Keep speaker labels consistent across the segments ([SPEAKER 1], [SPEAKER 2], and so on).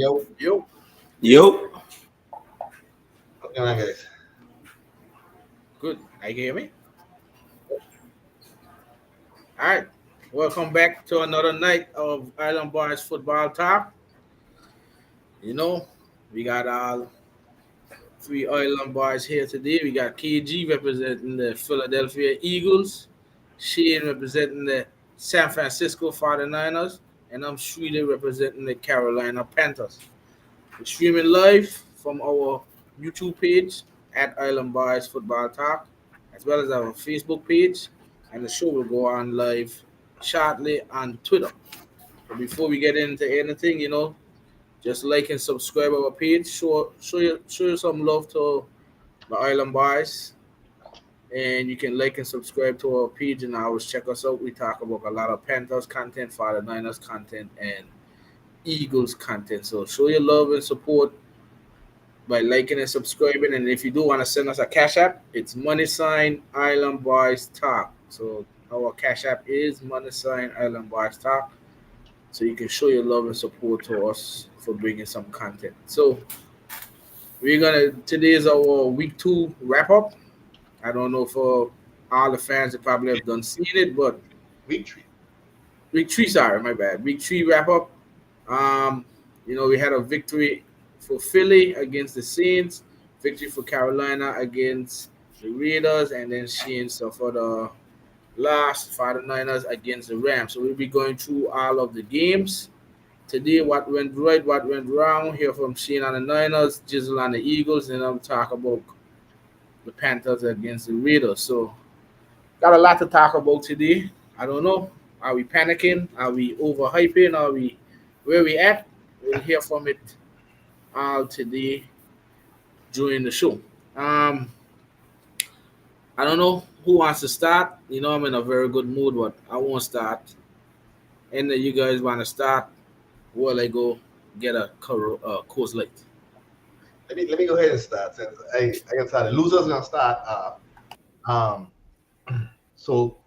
[SPEAKER 1] Yo,
[SPEAKER 2] Yo,
[SPEAKER 3] Yo,
[SPEAKER 1] what's going on, guys?
[SPEAKER 2] good. I can hear me. All right. Welcome back to another night of Island Boys Football Talk. You know, we got our three Island Boys here today. We got KG representing the Philadelphia Eagles, Shane representing the San Francisco 49ers, and I'm Shree representing the Carolina Panthers. We're streaming live from our YouTube page at Island Boys Football Talk, as well as our Facebook page, and the show will go on live shortly on Twitter. But before we get into anything, just like and subscribe our page. Show you some love to the Island Boys, and you can like and subscribe to our page and always check us out. We talk about a lot of Panthers content, 49ers content, and Eagles content. So show your love and support by liking and subscribing. And if you do want to send us a cash app, it's money sign Island Boys Talk. So our cash app is money sign Island Boys Talk. So you can show your love and support to us for bringing some content. So today is our week 2 wrap up. I don't know for all the fans that probably have done seen it, but
[SPEAKER 1] Week 3.
[SPEAKER 2] week 3, sorry, my bad. Week 3 wrap up. Um, we had a victory for Philly against the Saints, victory for Carolina against the Raiders, and then Shane suffered a loss for the Niners against the Rams. So we'll be going through all of the games today. What went right, what went wrong. Hear from Shane on the Niners, Jizzle on the Eagles, and I'll talk about the Panthers against the Raiders. So got a lot to talk about today. I don't know. Are we panicking? Are we overhyping? Are we where we at? We'll hear from it all today during the show. Um, I don't know who wants to start. I'm in a very good mood, but I won't start. And then you guys want to start while I go get a Coors Light.
[SPEAKER 1] Let me go ahead and start since I can start. The loser's gonna start. Um, so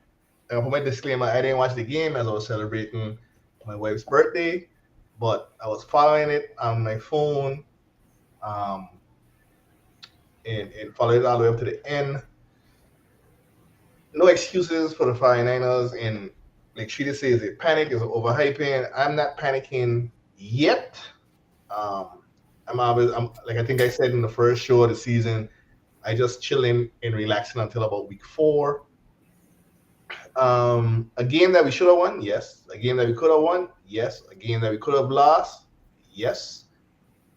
[SPEAKER 1] for my disclaimer, I didn't watch the game as I was celebrating my wife's birthday, but I was following it on my phone, um, and followed it all the way up to the end. No excuses for the 49ers, and like Sheeta says, it panic is overhyping. I'm not panicking yet. Um, I'm like I think I said in the first show of the season, I just chilling and relaxing until about week 4. A game that we should have won, yes. A game that we could have won, yes. A game that we could have lost, yes.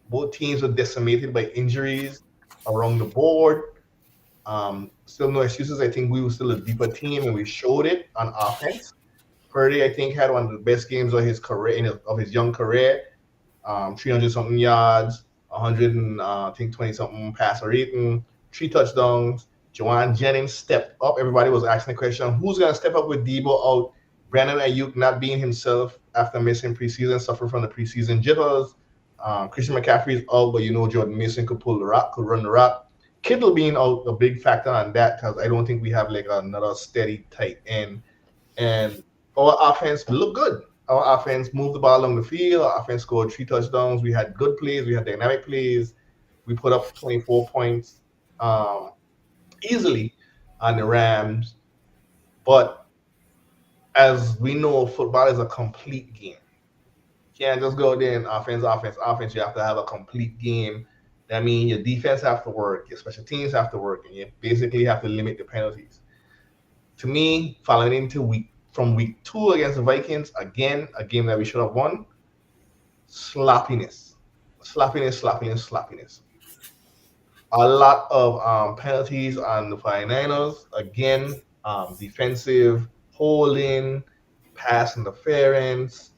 [SPEAKER 1] Both teams were decimated by injuries around the board. Still no excuses. I think we were still a deeper team, and we showed it on offense. Purdy, I think, had one of the best games of his career, of his young career. 300 something yards, 100 and I think 20 something passer rating, 3 touchdowns. Jawan Jennings stepped up. Everybody was asking the question, who's going to step up with Debo out? Brandon Ayuk not being himself after missing preseason, suffering from the preseason jitters. Christian McCaffrey is out, but Jordan Mason could pull the rock, could run the rock. Kittle being out, a big factor on that because I don't think we have like another steady tight end. And our offense looked good. Our offense moved the ball along the field. Our offense scored 3 touchdowns. We had good plays. We had dynamic plays. We put up 24 points easily on the Rams. But as we know, football is a complete game. You can't just go there and offense. You have to have a complete game. That means your defense have to work, your special teams have to work, and you basically have to limit the penalties. To me, following into from week 2 against the Vikings, again, a game that we should have won, sloppiness. A lot of penalties on the 49ers. Again, defensive holding, pass interference.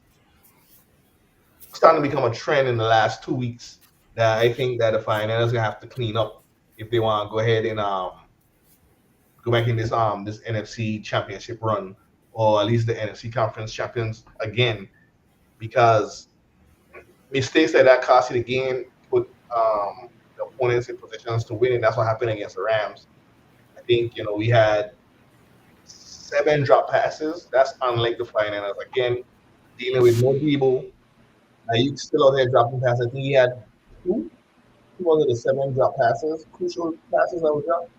[SPEAKER 1] Starting to become a trend in the last 2 weeks that I think that the 49ers are going to have to clean up if they want to go ahead and go back in this NFC championship run, or at least the NFC conference champions again, because mistakes like that cost you the game, put the opponents in positions to win, and that's what happened against the Rams. I think we had 7 drop passes. That's unlike the 49ers. Again, dealing with no Debo, Ayuk still out there dropping passes. I think he had two of the 7 drop passes, crucial passes that were dropped.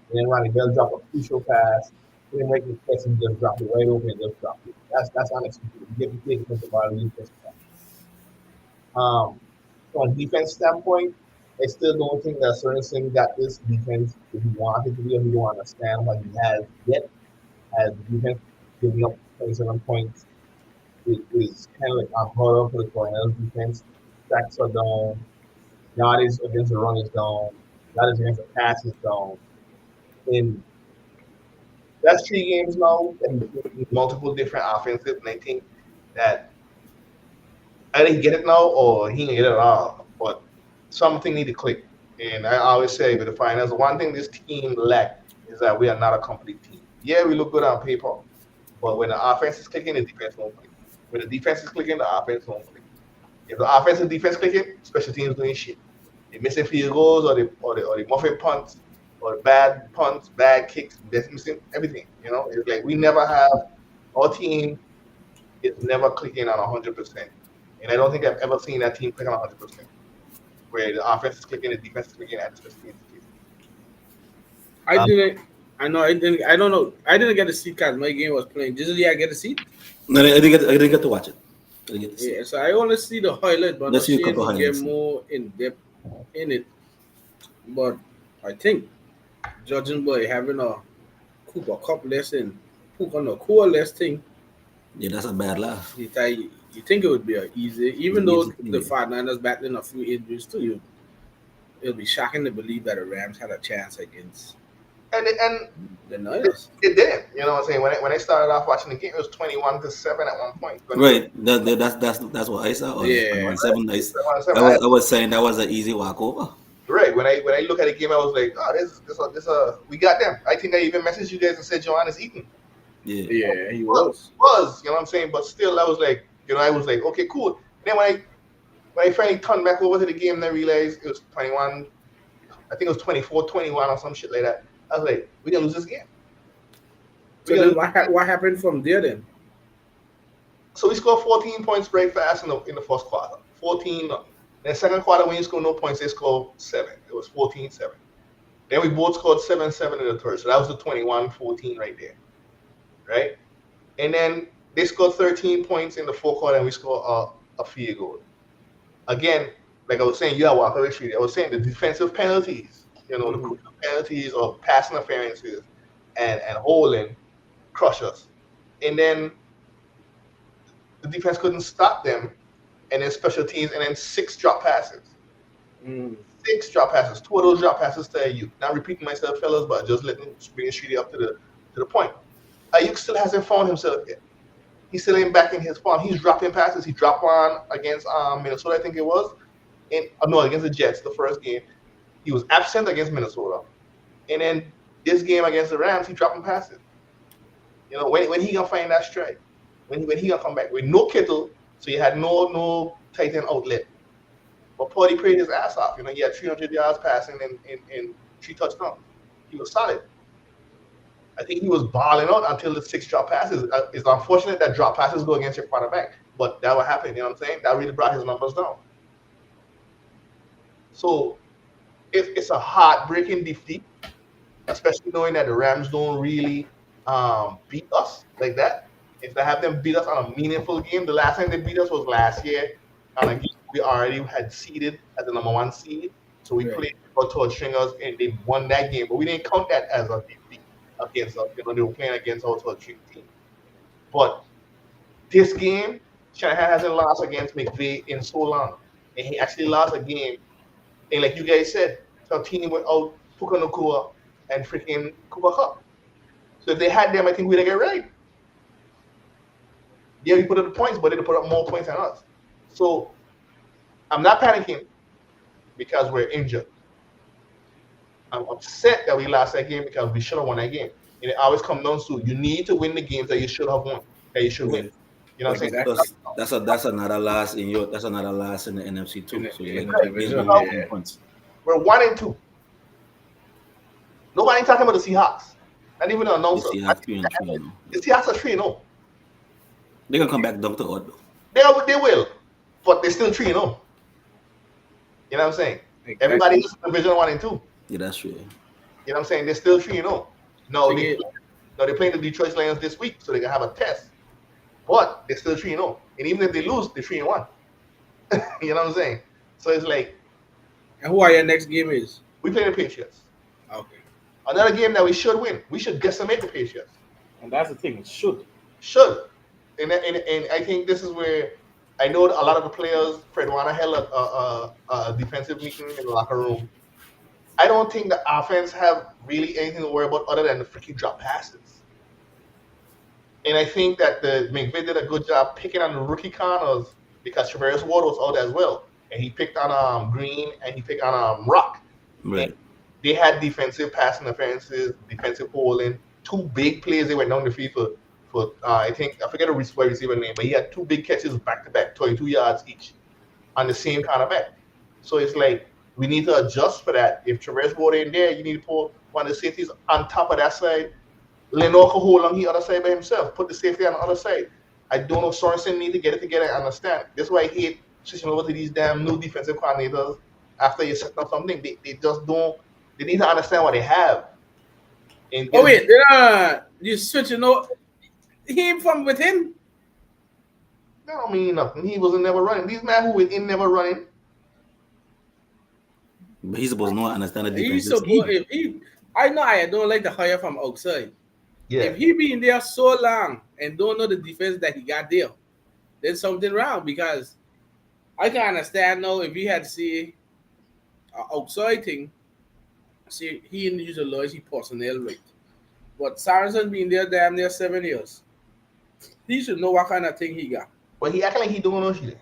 [SPEAKER 1] And then Ronnie Bell dropped a crucial pass. Then Mike McPherson just dropped it right open and just dropped it. That's unexpected. You get to take it from the bottom of the From a defense standpoint, I still don't think that certain things that this defense, if he wanted to be, or he don't understand what he has yet, as the defense giving up 27 points is kind of like unheard of for the Cardinals defense. Sacks are down, yardage against the run is down, yardage against the pass is down. And that's 3 games now and multiple different offenses, and I think that I didn't get it now or he didn't get it at all. But something need to click. And I always say with the finals, the one thing this team lack is that we are not a complete team. Yeah, we look good on paper, but when the offense is clicking, the defense won't click. When the defense is clicking, the offense won't click. If the offense and defense clicking, special teams doing shit. They're missing field goals or the muffin punts or the bad punts, bad kicks, they're missing everything. It's like we never have our team is never clicking on 100%. And I don't think I've ever seen that team click on 100%, where the offense is clicking, the defense is clicking, and the special teams is
[SPEAKER 2] I
[SPEAKER 3] Um,
[SPEAKER 2] didn't. I know. I didn't. I don't know. I didn't get a seat because my game was playing. Usually, I get a seat.
[SPEAKER 3] No, I didn't get to watch it. I didn't get to see it.
[SPEAKER 2] Yeah, so I only see the highlight, but
[SPEAKER 3] Let's
[SPEAKER 2] I
[SPEAKER 3] see a
[SPEAKER 2] see
[SPEAKER 3] couple
[SPEAKER 2] to get
[SPEAKER 3] highlights.
[SPEAKER 2] more in depth in it. But I think judging by having a Cooper Cup lesson, Cooper no core less thing,
[SPEAKER 3] Yeah, that's a bad laugh.
[SPEAKER 2] you think it would be a easy, even though
[SPEAKER 3] Easy,
[SPEAKER 2] the
[SPEAKER 3] yeah.
[SPEAKER 2] 49ers battling a few injuries too. It'll be shocking to believe that the Rams had a chance against
[SPEAKER 1] and
[SPEAKER 2] the Niners.
[SPEAKER 1] it didn't. You know what I'm saying? When I started off watching the game, it was 21-7 at one point.
[SPEAKER 3] Right. That's what I saw.
[SPEAKER 2] Yeah.
[SPEAKER 3] 1-7. I
[SPEAKER 1] 21-7.
[SPEAKER 3] was saying that was an easy walkover.
[SPEAKER 1] Right. When I look at the game, I was like, oh, this we got them. I think I even messaged you guys and said Joanne is eating.
[SPEAKER 3] Yeah.
[SPEAKER 2] Yeah, he was.
[SPEAKER 1] You know what I'm saying? But still, I was like, I was like, okay, cool. And then when I finally turned back over to the game, and I realized it was 21. I think it was 24-21 or some shit like that. I was like, we're gonna lose this game.
[SPEAKER 2] So then what happened from there then?
[SPEAKER 1] So we scored 14 points very fast in the first quarter. 14. In the second quarter, when you score no points, they scored 7. It was 14-7. Then we both scored 7-7 in the third. So that was the 21-14 right there. Right? And then they scored 13 points in the fourth quarter, and we scored a field goal. Again, like I was saying, you have walk away street. I was saying the defensive penalties, the crucial penalties or pass interferences and holding crush us. And then the defense couldn't stop them. And then special teams, and then 6 drop passes. 6 drop passes. 2 of those drop passes to Ayuk. Not repeating myself, fellas, but just bring Streety up to the point. Ayuk still hasn't found himself yet. He's still ain't back in his form. He's dropping passes. He dropped one against Minnesota, I think it was. Against the Jets, the first game. He was absent against Minnesota. And then this game against the Rams, he dropping passes. When he gonna find that strike? When he gonna come back? With no Kittle, so you had no tight end outlet. But Purdy prayed his ass off. He had 300 yards passing and 3 touchdowns. He was solid. I think he was balling out until the 6 drop passes. It's unfortunate that drop passes go against your quarterback, but that will happen. You know what I'm saying? That really brought his numbers down. So it's a heartbreaking defeat, especially knowing that the Rams don't really beat us like that. If they have them beat us on a meaningful game, the last time they beat us was last year, and a game we already had seeded as the number 1 seed. So we played for Todd Stringers, and they won that game, but we didn't count that as a defeat against us. They were playing against our Todd String team. But this game, Shanahan hasn't lost against McVay in so long, and he actually lost a game. And like you guys said, our team without Puka Nacua and freaking Cooper Cup. So if they had them, I think we'd get right. Yeah, we put up the points, but they'd put up more points than us. So I'm not panicking because we're injured. I'm upset that we lost that game because we should have won that game. And it always comes down to you need to win the games that you should have won, that you should win. You know what I'm saying?
[SPEAKER 3] That's another loss in the NFC too. So
[SPEAKER 2] Yeah.
[SPEAKER 3] points.
[SPEAKER 1] We're 1-2. Nobody talking about the Seahawks. Not even the announcer.
[SPEAKER 3] The Seahawks 3-3 now.
[SPEAKER 1] The Seahawks are 3-0.
[SPEAKER 3] They're gonna come back down to odd though.
[SPEAKER 1] They will. but they're still 3-0. You know what I'm saying?
[SPEAKER 2] Exactly.
[SPEAKER 1] Everybody is in Division 1 and 2.
[SPEAKER 3] Yeah, that's true.
[SPEAKER 1] You know what I'm saying? They're still 3-0. No, they're playing the Detroit Lions this week, so they can have a test. But they're still 3-0. And even if they lose, they're 3-1. You know what I'm saying? So it's like,
[SPEAKER 2] And who are your next game is?
[SPEAKER 1] we play the Patriots.
[SPEAKER 2] Okay.
[SPEAKER 1] Another game that we should win. We should decimate the Patriots.
[SPEAKER 2] And that's the thing. It should.
[SPEAKER 1] Should. And I think this is where I know a lot of the players, Fred Warner held a defensive meeting in the locker room. I don't think the offense have really anything to worry about other than the freaking drop passes. And I think that the McVay did a good job picking on the rookie corners because Travaris Ward was out as well. And he picked on Green and he picked on Rock.
[SPEAKER 3] Right.
[SPEAKER 1] They had defensive pass interferences, defensive holding, 2 big plays they went down the field for I forget the wide receiver name, but he had 2 big catches back to back, 22 yards each on the same kind of back. So it's like we need to adjust for that. If Travaris Ward ain't there, you need to put one of the safeties on top of that side. Lenore can hold on the other side by himself. Put the safety on the other side. I don't know. Sorensen need to get it together and understand. That's why I hate switching over to these damn new defensive coordinators after you set up something. They just don't. They need to understand what they have. And
[SPEAKER 2] Oh wait, you switching out him from within?
[SPEAKER 1] that don't mean nothing. He wasn't never running. These men who were in never running.
[SPEAKER 3] But he's supposed to know and understand the
[SPEAKER 2] He's
[SPEAKER 3] defense.
[SPEAKER 2] supposed. I know I don't like the hire from outside.
[SPEAKER 1] Yeah.
[SPEAKER 2] If he been there so long and don't know the defense that he got there, there's something wrong because I can understand now if he had to see outside thing, see he utilize his personnel right. But Sorensen been there damn near 7 years. He should know what kind of thing he got.
[SPEAKER 1] But he acting like he doing no shit.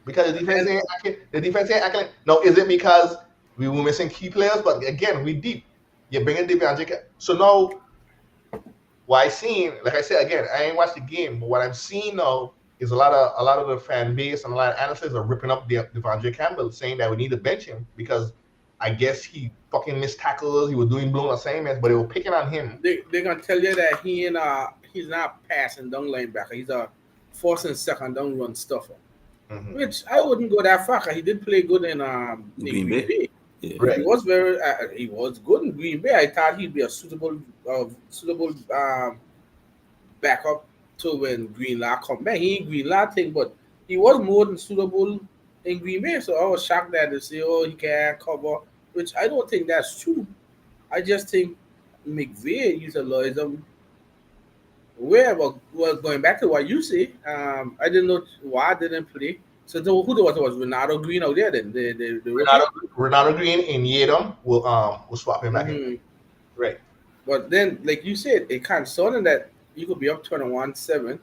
[SPEAKER 1] Because the defense ain't acting like. No, is it because we were missing key players? But again, we deep. You're bringing DeAndre. So now, what I seen, like I said again, I ain't watched the game, but what I'm seeing now is a lot of the fan base and a lot of analysts are ripping up Devondre Campbell, saying that we need to bench him because I guess he fucking missed tackles, he was doing blown assignments, but they were picking on him.
[SPEAKER 2] They're gonna tell you that he's not passing down linebacker. He's a first and second down run stuffer.
[SPEAKER 1] Mm-hmm.
[SPEAKER 2] Which I wouldn't go that far. He did play good in
[SPEAKER 3] Green Bay. Yeah.
[SPEAKER 1] Right.
[SPEAKER 2] He was he was good in Green Bay. I thought he'd be a suitable backup to when Greenlaw come back. He ain't Greenlaw thing, but he was more than suitable in Green Bay. So I was shocked that they say, oh, he can't cover, which I don't think that's true. I just think McVay utilized him. Well, going back to what you say, I didn't know why I didn't play. So who was Renato Green out there then? The
[SPEAKER 1] Renato Green and Yedem will swap him back in. Right.
[SPEAKER 2] But then, like you said, it kind of sounded that you could be up 21-7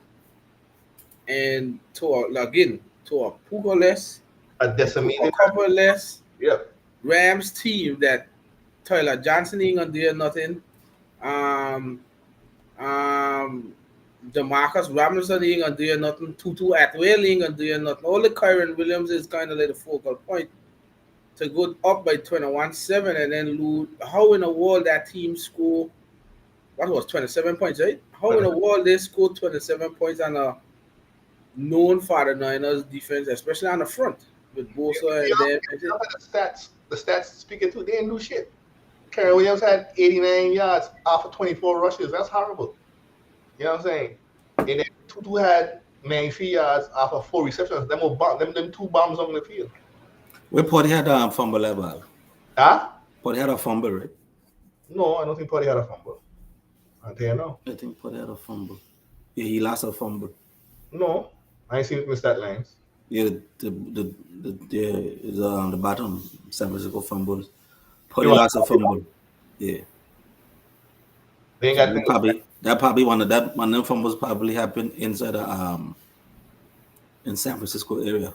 [SPEAKER 2] and to a Puka-less,
[SPEAKER 1] A decimated.
[SPEAKER 2] a couple-less
[SPEAKER 1] Yep.
[SPEAKER 2] Rams team that Tyler Johnson ain't gonna do nothing. Demarcus Robinson ain't gonna do nothing. Tutu Atwell ain't gonna do nothing. All the Kyron Williams is kind of like the focal point to go up by 21-7 and then lose. How in the world that team score? What was 27 points, right? How in the world they scored 27 points on a known for the Niners defense, especially on the front with Bosa and them.
[SPEAKER 1] The stats speaking to, they didn't do shit. Kyron Williams had 89 yards off of 24 rushes. That's horrible. You know what I'm saying? And then Tutu had 93 yards off of 4 receptions. Them 2 bombs on the field.
[SPEAKER 3] Where Port had a fumble level.
[SPEAKER 1] Huh?
[SPEAKER 3] Port had a fumble, right?
[SPEAKER 1] No, I don't think Purdy had a fumble. I tell you no.
[SPEAKER 3] I think Port had a fumble. Yeah, he lost a fumble.
[SPEAKER 1] No, I ain't seen it in the stat lines.
[SPEAKER 3] Yeah, the bottom San Francisco fumbles. Port lost a fumble. Yeah.
[SPEAKER 1] They ain't got
[SPEAKER 3] That probably one of them fumbles probably happened inside in San Francisco area.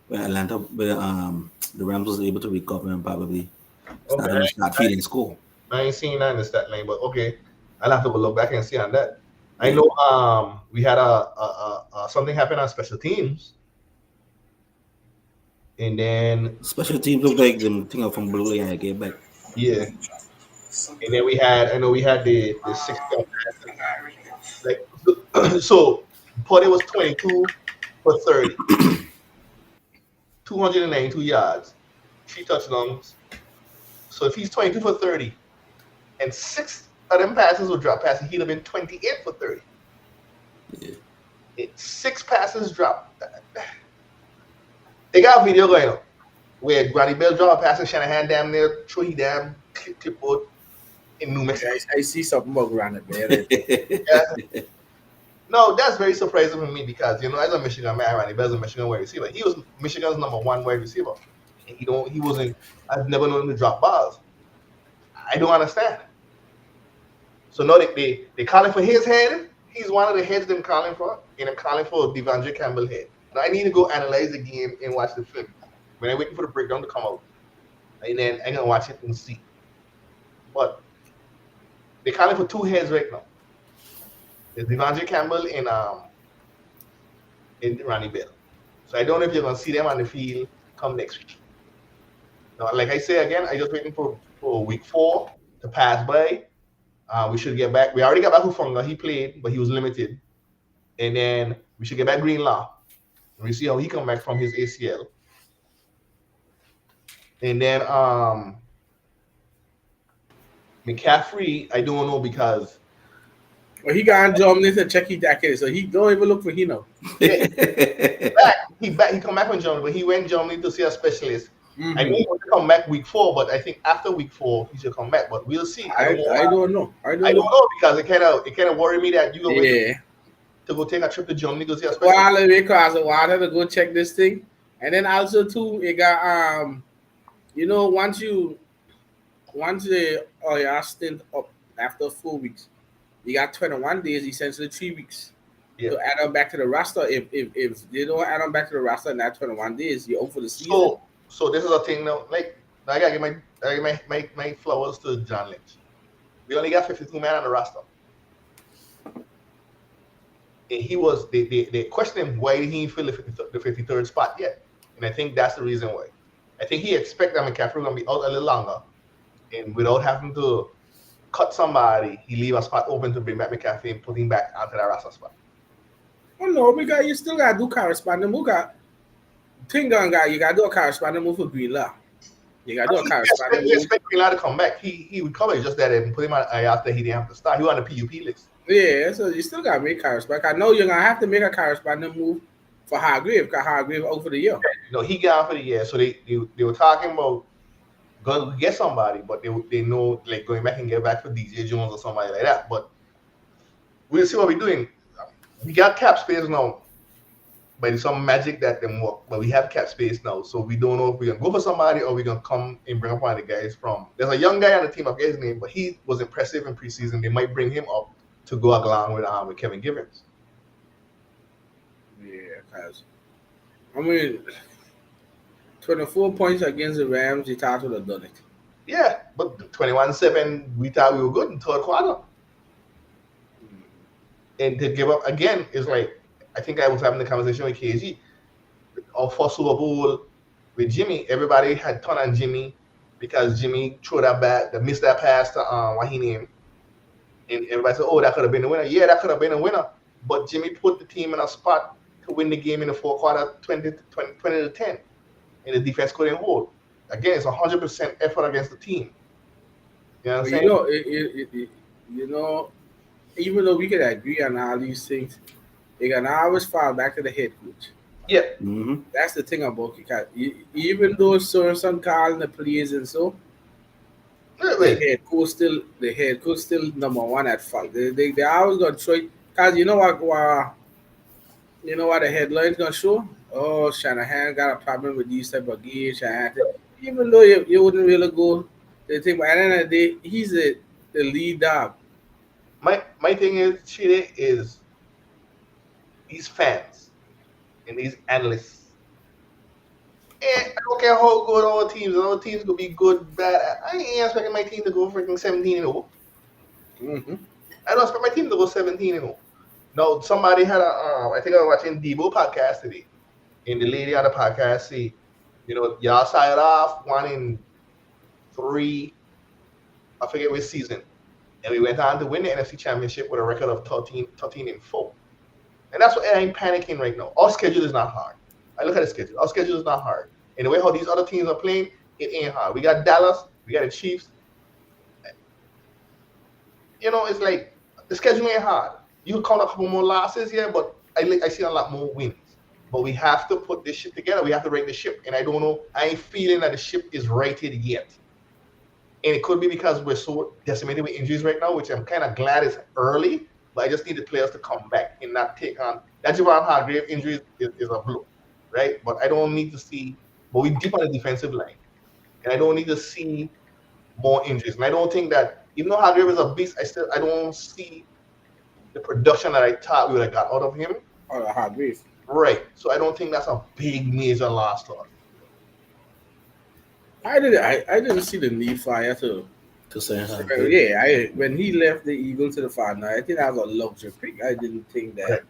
[SPEAKER 3] Where the Rams was able to recover and probably start feeding score.
[SPEAKER 1] I ain't seen that in the stat line, but okay. I'll have to look back and see on that. I know we had something happen on special teams. And then
[SPEAKER 3] special teams look like them thing up from Blue and I get back.
[SPEAKER 1] Yeah. And then we had the 6 like so Purdy was 22, for 30, 292 yards, 3 touchdowns. So if he's 22 for 30, and 6 of them passes were drop passes, he'd have been 28 for 30.
[SPEAKER 3] Yeah.
[SPEAKER 1] 6 passes dropped. They got a video going on where Granny Bell dropped a pass and Shanahan damn near threw he damn clipboard in New Mexico.
[SPEAKER 2] I see something about Granite Bear.
[SPEAKER 1] Yeah. No, that's very surprising for me because as a Michigan man, Randy Bell's a Michigan wide receiver. He was Michigan's #1 wide receiver. And he wasn't. I've never known him to drop balls. I don't understand. So no, they calling for his head. He's one of the heads them calling for, and I'm calling for Devondre Campbell head. Now I need to go analyze the game and watch the film. When I'm waiting for the breakdown to come out, and then I'm gonna watch it and see. But they're calling for 2 heads right now. There's Devondre Campbell and Randy Bell. So I don't know if you're gonna see them on the field come next week. Now, like I say again, I just waiting for week 4 to pass by. We should get back. We already got back Hufunga. He played, but he was limited. And then we should get back Greenlaw. And we see how he come back from his ACL. And then McCaffrey, I don't know because
[SPEAKER 2] Well, he got on Germany to check his jacket, so he don't even look for him.
[SPEAKER 1] he come back from Germany, but he went Germany to see a specialist.
[SPEAKER 2] Mm-hmm.
[SPEAKER 1] I mean, he want to come back week 4, but I think after week 4 he should come back. But we'll see.
[SPEAKER 2] I don't know. I don't
[SPEAKER 1] know because it kind of worried me that you go
[SPEAKER 2] yeah.
[SPEAKER 1] to go take a trip to Germany to see a specialist.
[SPEAKER 2] Well, because I wanted to go check this thing, and then also too, it got once your stint up after 4 weeks, you got 21 days, essentially 3 weeks.
[SPEAKER 1] Yeah.
[SPEAKER 2] To add them back to the roster. If they don't add them back to the roster in that 21 days, you're out for the season.
[SPEAKER 1] So this is a thing now. Like I gotta give my flowers to John Lynch. We only got 52 men on the roster. And they questioned him why he didn't fill the 53rd spot yet. And I think that's the reason why. I think he expected McCaffrey was gonna be out a little longer. And without having to cut somebody, he leave a spot open to bring back McCaffrey and put him back onto that roster spot.
[SPEAKER 2] Oh no, because you still gotta do corresponding move. You gotta do a corresponding move for Greenlaw. You gotta do a corresponding move.
[SPEAKER 1] You expect Greenlaw to come back. He would come. It's just that and put him on after he didn't have to start. He was on the PUP list.
[SPEAKER 2] Yeah, so you still gotta make corresponding. I know you're gonna have to make a corresponding move for Hargrave because Hargrave out for the year.
[SPEAKER 1] He got out for the year. So they were talking about going to get somebody, but they know like going back and get back for DJ Jones or somebody like that. But we'll see what we're doing. We got cap space now. But it's some magic that them work. But we have cap space now, so we don't know if we're gonna go for somebody or we're gonna come and bring up one of the guys from. There's a young guy on the team, I forget his name, but he was impressive in preseason. They might bring him up to go along with Kevin Givens.
[SPEAKER 2] Yeah, because 24 points against the Rams, you thought would have done it.
[SPEAKER 1] Yeah, but 21-7, we thought we were good in third quarter. And to give up again is like. I think I was having the conversation with KG. Our first Super Bowl with Jimmy, everybody had turned on Jimmy because Jimmy missed that pass to what he named. And everybody said, oh, that could have been the winner. Yeah, that could have been a winner. But Jimmy put the team in a spot to win the game in the fourth quarter 20 to 10. And the defense couldn't hold. Again, it's 100% effort against the team. You know what I'm saying?
[SPEAKER 2] Even though we could agree on all these things, they can always fall back to the head coach.
[SPEAKER 1] Yeah.
[SPEAKER 2] Mm-hmm. That's the thing about it. Even though Sorensen calling the plays and so, the head coach still number 1 at fault. They always gonna try because you know what the headline's gonna show? Oh, Shanahan got a problem with these type of games. Even though you wouldn't really go the thing, but at the end of the day, he's the lead dog.
[SPEAKER 1] My thing is, Chile is these fans and these analysts. And I don't care how good our teams could be good, bad. I ain't expecting my team to go freaking 17-0.
[SPEAKER 2] Mm-hmm.
[SPEAKER 1] I don't expect my team to go 17-0. No, somebody had I think I was watching Debo podcast today. And the lady on the podcast said, y'all started off 1-3, I forget which season. And we went on to win the NFC Championship with a record of 13-4. And that's why I ain't panicking right now. Our schedule is not hard. I look at the schedule. Our schedule is not hard. And the way how these other teams are playing, it ain't hard. We got Dallas, we got the Chiefs. It's like the schedule ain't hard. You count a couple more losses, yeah, but I see a lot more wins. But we have to put this ship together. We have to right the ship. And I don't know. I ain't feeling that the ship is righted yet. And it could be because we're so decimated with injuries right now, which I'm kind of glad it's early. But I just need the players to come back and not take on. That's Javon Hargrave injuries is a blow, right? But I don't need to see. But we deep on the defensive line, and I don't need to see more injuries. And I don't think that even though Hargrave is a beast, I don't see the production that I thought we would have got out of him.
[SPEAKER 2] Or a Hargrave.
[SPEAKER 1] Right. So I don't think that's a big major loss to us.
[SPEAKER 2] I didn't see the need for it
[SPEAKER 3] To say
[SPEAKER 2] yeah, when he left the Eagles to the final, I think that was a luxury pick. I didn't think that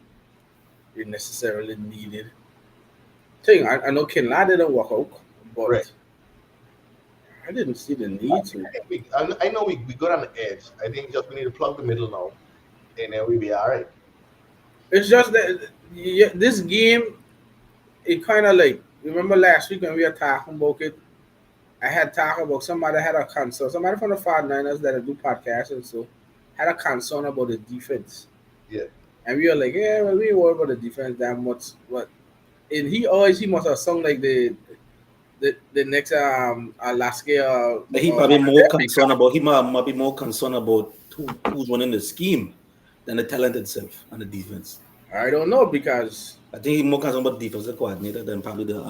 [SPEAKER 2] it necessarily needed. I know Kinlaw didn't work out, but I didn't see the need to.
[SPEAKER 1] I know we got on the edge. I think just we need to plug the middle now, and then we'll be all right.
[SPEAKER 2] It's just that this game, it kind of like, remember last week when we were talking about it, I had talked about somebody had a concern, somebody from the 49ers that do podcasts and so had a concern about the defense.
[SPEAKER 1] Yeah.
[SPEAKER 2] And we were like, yeah, well, we ain't worried about the defense that much. But and he must have sung like the next Alaska.
[SPEAKER 3] He probably more concerned about might be more concerned about who's running the scheme than the talent itself on the defense.
[SPEAKER 2] I don't know because
[SPEAKER 3] I think he's more concerned about the defensive coordinator than probably the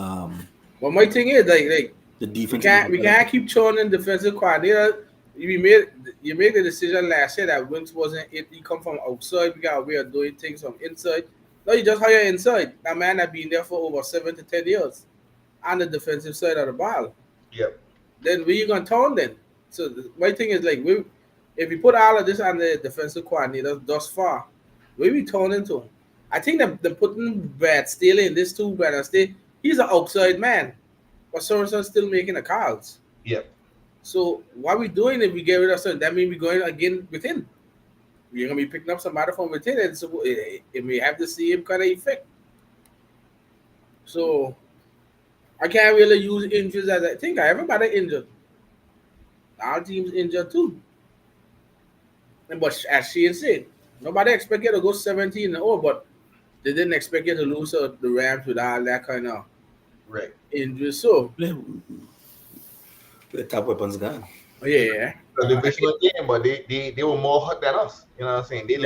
[SPEAKER 2] But my thing is like
[SPEAKER 3] the defense.
[SPEAKER 2] We can't keep churning defensive coordinator. You made the decision last year that Wentz wasn't it. He come from outside. We got a way of doing things from inside. No, you just hire inside. That man had been there for over 7 to 10 years on the defensive side of the ball.
[SPEAKER 1] Yep.
[SPEAKER 2] Then where you gonna turn then? So my thing is like if we put all of this on the defensive coordinator thus far, where we turn into? I think they're putting Brad Staley in this too. Brad Staley, he's an outside man. But Sorensen's still making the calls.
[SPEAKER 1] Yep.
[SPEAKER 2] So what we doing if we get rid of Sorensen? That means we're going again within. We're gonna be picking up somebody from within, and so it may have the same kind of effect. So I can't really use injuries as I think everybody injured. Our team's injured too. But as Shane said, nobody expected to go 17-0, but they didn't expect you to lose the Rams with all that kind of injuries. So
[SPEAKER 3] the top weapons gone.
[SPEAKER 2] Yeah.
[SPEAKER 1] The divisional game, but they were more hot than us. You know what I'm saying?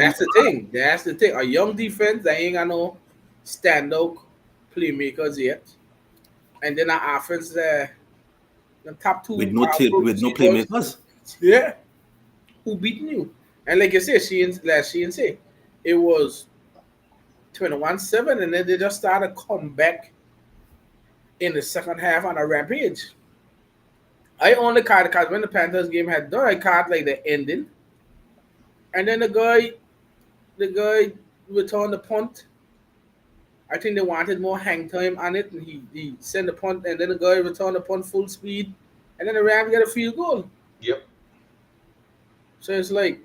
[SPEAKER 2] That's the thing. A young defense that ain't got no standout playmakers yet. And then our offense the top two
[SPEAKER 3] with no playmakers.
[SPEAKER 2] Yeah. Who beating you? And like you said, Shane said, it was 21-7, and then they just started come back in the second half on a rampage. I only caught because when the Panthers game had done, I caught like the ending. And then the guy returned the punt. I think they wanted more hang time on it, and he sent the punt, and then the guy returned the punt full speed, and then the Rams got a field goal.
[SPEAKER 1] Yep.
[SPEAKER 2] So it's like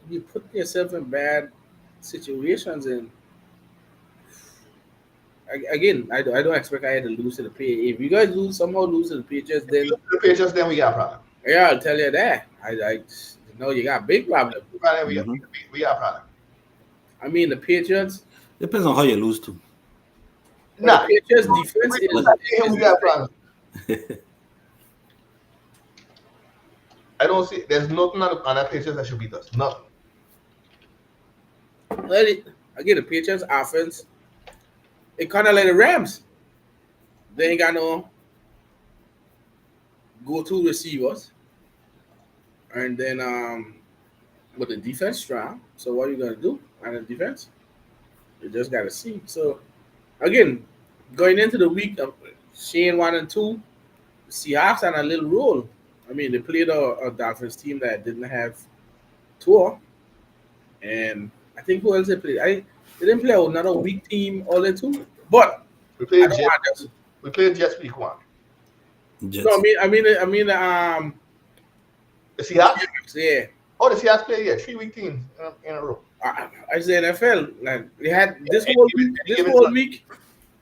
[SPEAKER 2] you put yourself in bad situations, and again, I don't expect I had to lose to the Patriots. If you guys somehow lose to the Patriots, then
[SPEAKER 1] we got a problem.
[SPEAKER 2] Yeah, I'll tell you that. I know you got a big problem.
[SPEAKER 1] We got a problem.
[SPEAKER 2] I mean, the Patriots.
[SPEAKER 3] Depends on how you lose to.
[SPEAKER 2] Nah, the Patriots defense is
[SPEAKER 1] we got a problem. I don't see. There's nothing on that Patriots that should beat us. Nothing.
[SPEAKER 2] Again, the Patriots offense, it kind of like the Rams. They ain't got no go-to receivers, and then with the defense strong. So what are you gonna do on the defense? You just gotta see. So again, going into the week, Shane 1-2, the Seahawks on a little roll. I mean, they played a Dolphins team that didn't have Tua, and I think who else they played? They didn't play another weak team all in two, but
[SPEAKER 1] we played Jets. We played Jets week 1.
[SPEAKER 3] Jets.
[SPEAKER 2] No, I mean
[SPEAKER 1] the Seahawks.
[SPEAKER 2] Yeah.
[SPEAKER 1] Oh, the Seahawks played 3 week teams in a row.
[SPEAKER 2] I say NFL. Like they had this
[SPEAKER 1] Any
[SPEAKER 2] whole
[SPEAKER 1] given-
[SPEAKER 2] week.
[SPEAKER 1] any given Sunday.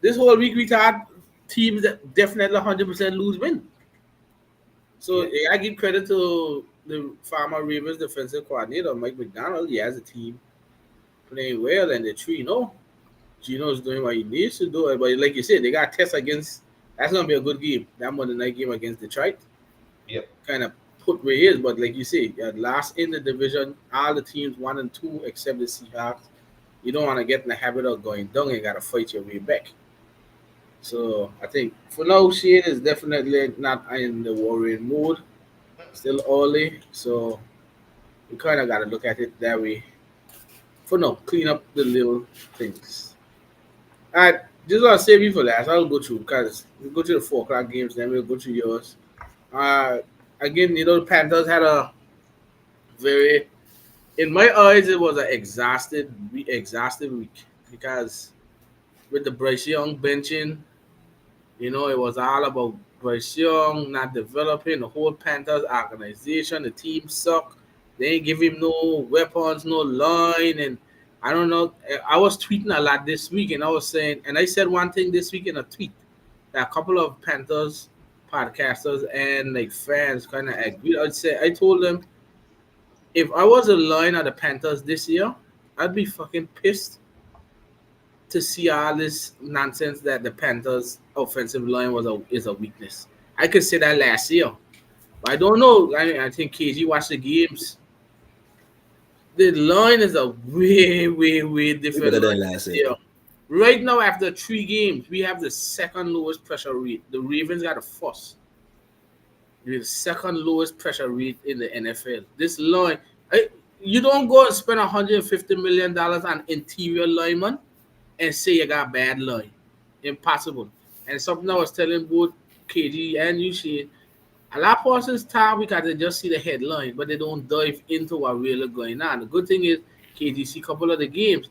[SPEAKER 2] This whole week we had teams that definitely 100% lose win. So
[SPEAKER 1] Yeah.
[SPEAKER 2] I give credit to the Farmer Ravens defensive coordinator Mike McDonald. He has a team playing well, and they're 3-0. Gino's doing what he needs to do. But like you said, they got tests against. That's gonna be a good game. That Monday night game against Detroit.
[SPEAKER 1] Yep.
[SPEAKER 2] Kind of put where he is, but like you say, last in the division, all the teams 1 and 2 except the Seahawks. You don't want to get in the habit of going down and gotta fight your way back. So I think for now, Shane is definitely not in the worrying mood. Still early, so we kind of got to look at it that way. For now, clean up the little things. All right, just want to save you for last. I'll go through because we'll go to the 4 o'clock games, then we'll go to yours. Again, the Panthers had a very, in my eyes, it was an exhausted week because with the Bryce Young benching, it was all about Bryce Young not developing the whole Panthers organization. The team suck. They ain't give him no weapons, no line, and I don't know. I was tweeting a lot this week, and I was saying, and I said one thing this week in a tweet that a couple of Panthers podcasters and like fans kind of agreed. I told them if I was a line of the Panthers this year, I'd be fucking pissed to see all this nonsense that the Panthers offensive line is a weakness. I could say that last year. But I don't know. I think KG watched the games. The line is a way different
[SPEAKER 3] Better than
[SPEAKER 2] line
[SPEAKER 3] last
[SPEAKER 2] this
[SPEAKER 3] year.
[SPEAKER 2] year. Right now, after 3 games, we have the second lowest pressure rate. The Ravens got a first. The second lowest pressure rate in the NFL. This line, you don't go and spend $150 million on interior lineman and say you got bad line. Impossible. And something I was telling both KG and you, Shane, a lot of persons talk because they just see the headline, but they don't dive into what really going on. The good thing is, KG see a couple of the games.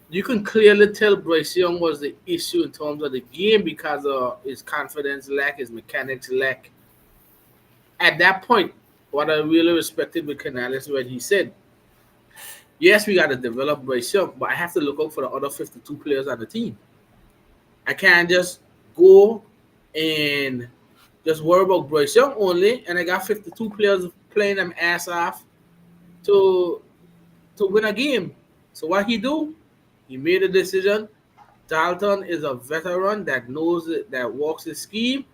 [SPEAKER 2] You can clearly tell Bryce Young was the issue in terms of the game because of his confidence lack, his mechanics lack. At that point, what I really respected with Canales when he said, yes, we got to develop Bryce Young, but I have to look out for the other 52 players on the team. I can't just go and just worry about Bryce Young only, and I got 52 players playing them ass off to win a game. So what he do? He made a decision. Dalton is a veteran that knows it, that walks the scheme.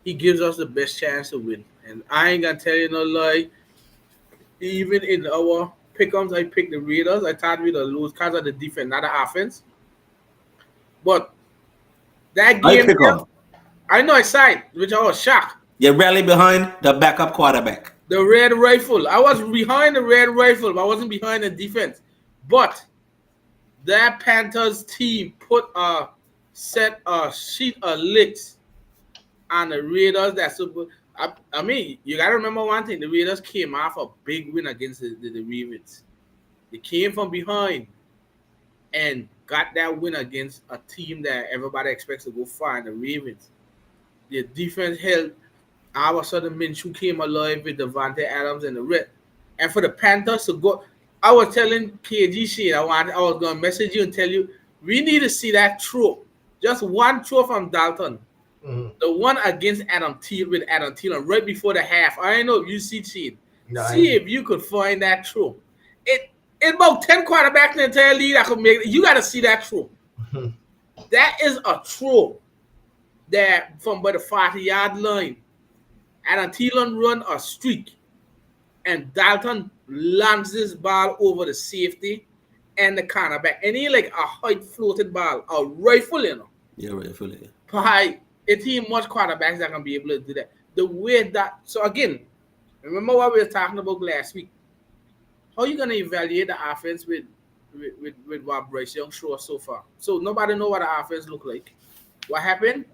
[SPEAKER 2] He gives us the best chance to win. And I ain't gonna tell you no lie. Even in our pick'ems, I picked the Raiders. I thought we'd lose because of the defense, not the offense. But that
[SPEAKER 3] I
[SPEAKER 2] game,
[SPEAKER 3] pick up.
[SPEAKER 2] I know I side, which I was shocked.
[SPEAKER 3] You're rarely behind the backup quarterback.
[SPEAKER 2] The red rifle. I was behind the red rifle, but I wasn't behind the defense. But that Panthers team put a sheet of licks on the Raiders. I mean, you gotta remember one thing: the Raiders came off a big win against the Ravens. They came from behind and got that win against a team that everybody expects to go far in the Ravens. The defense held. All of a sudden, Minshew came alive with Devontae Adams and the red. And for the Panthers to go, I was telling KG Shane, I was going to message you and tell you, we need to see that throw. Just one throw from Dalton.
[SPEAKER 1] Mm-hmm.
[SPEAKER 2] The one against Adam Thielen right before the half. I don't know if you see Shane.
[SPEAKER 1] No,
[SPEAKER 2] See if you could find that throw. It about 10 quarterbacks in the entire league that could make it. You got to see that throw. That is a throw that from by the 40-yard line. Adam Thielen run a streak, and Dalton lands this ball over the safety and the cornerback. And he like a height floated ball, a rifle,
[SPEAKER 3] Yeah, rifle. Yeah.
[SPEAKER 2] By a team, much quarterbacks that can be able to do that. The way that, so again, remember what we were talking about last week. How are you going to evaluate the offense with what Bryce Young showed us so far? So nobody know what the offense look like. What happened?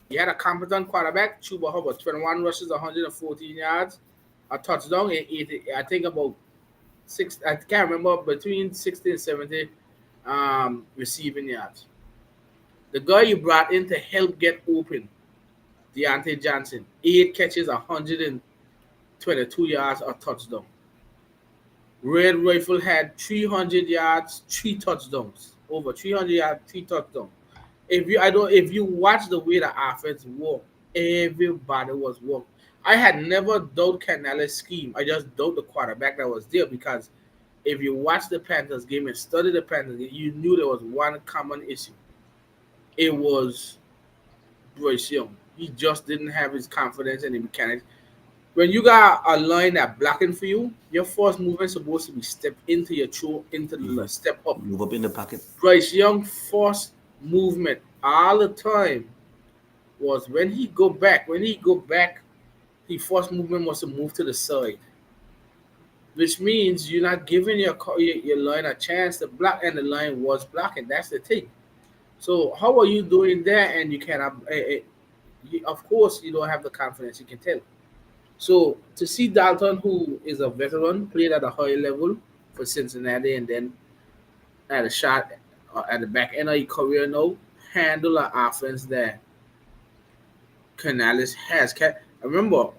[SPEAKER 2] You had a competent quarterback, Chuba Hubbard, 21 rushes, 114 yards, a touchdown, and 80, I think about 6, I can't remember, between 60 and 70 receiving yards. The guy you brought in to help get open, Deontay Johnson, 8 catches, 122 yards, a touchdown. Red Rifle had 300 yards, 3 touchdowns, over 300 yards, 3 touchdowns. If you watch the way the offense worked, everybody was working. I had never doubted Canales' scheme. I just doubt the quarterback that was there because if you watch the Panthers game and study the Panthers game, you knew there was one common issue. It was Bryce Young. He just didn't have his confidence in the mechanics. When you got a line that blocking for you, your first movement is supposed to be step into your throw, into the left, step up.
[SPEAKER 3] Move up in the pocket.
[SPEAKER 2] Bryce Young first movement all the time was when he go back. His first movement was to move to the side, which means you're not giving your line a chance to block, and the line was blocking. That's the thing. So how are you doing that? And you cannot. Of course, you don't have the confidence. You can tell. So to see Dalton, who is a veteran, played at a high level for Cincinnati, and then at a shot at the back end of his career now, handle an offense that Canales has. Remember,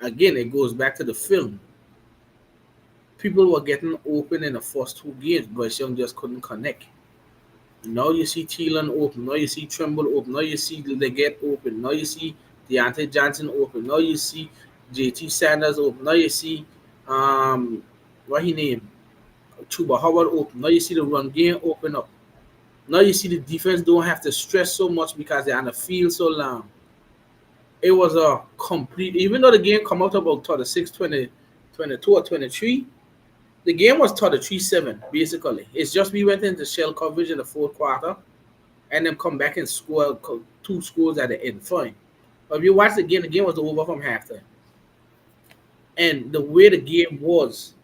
[SPEAKER 2] again, it goes back to the film. People were getting open in the first 2 games, but Young just couldn't connect. Now you see Thielen open. Now you see Trimble open. Now you see Leggett open. Now you see Deontay Johnson open. Now you see JT Sanders open. Now you see what he named Chuba Howard open. Now you see the run game open up. Now you see the defense don't have to stress so much because they're on the field so long. It was a complete, even though the game come out about 36, 20, 22 or 23, the game was 33-7, basically. It's just we went into shell coverage in the fourth quarter and then come back and score 2 scores at the end. Fine. But if you watch the game was over from halftime. And the way the game was,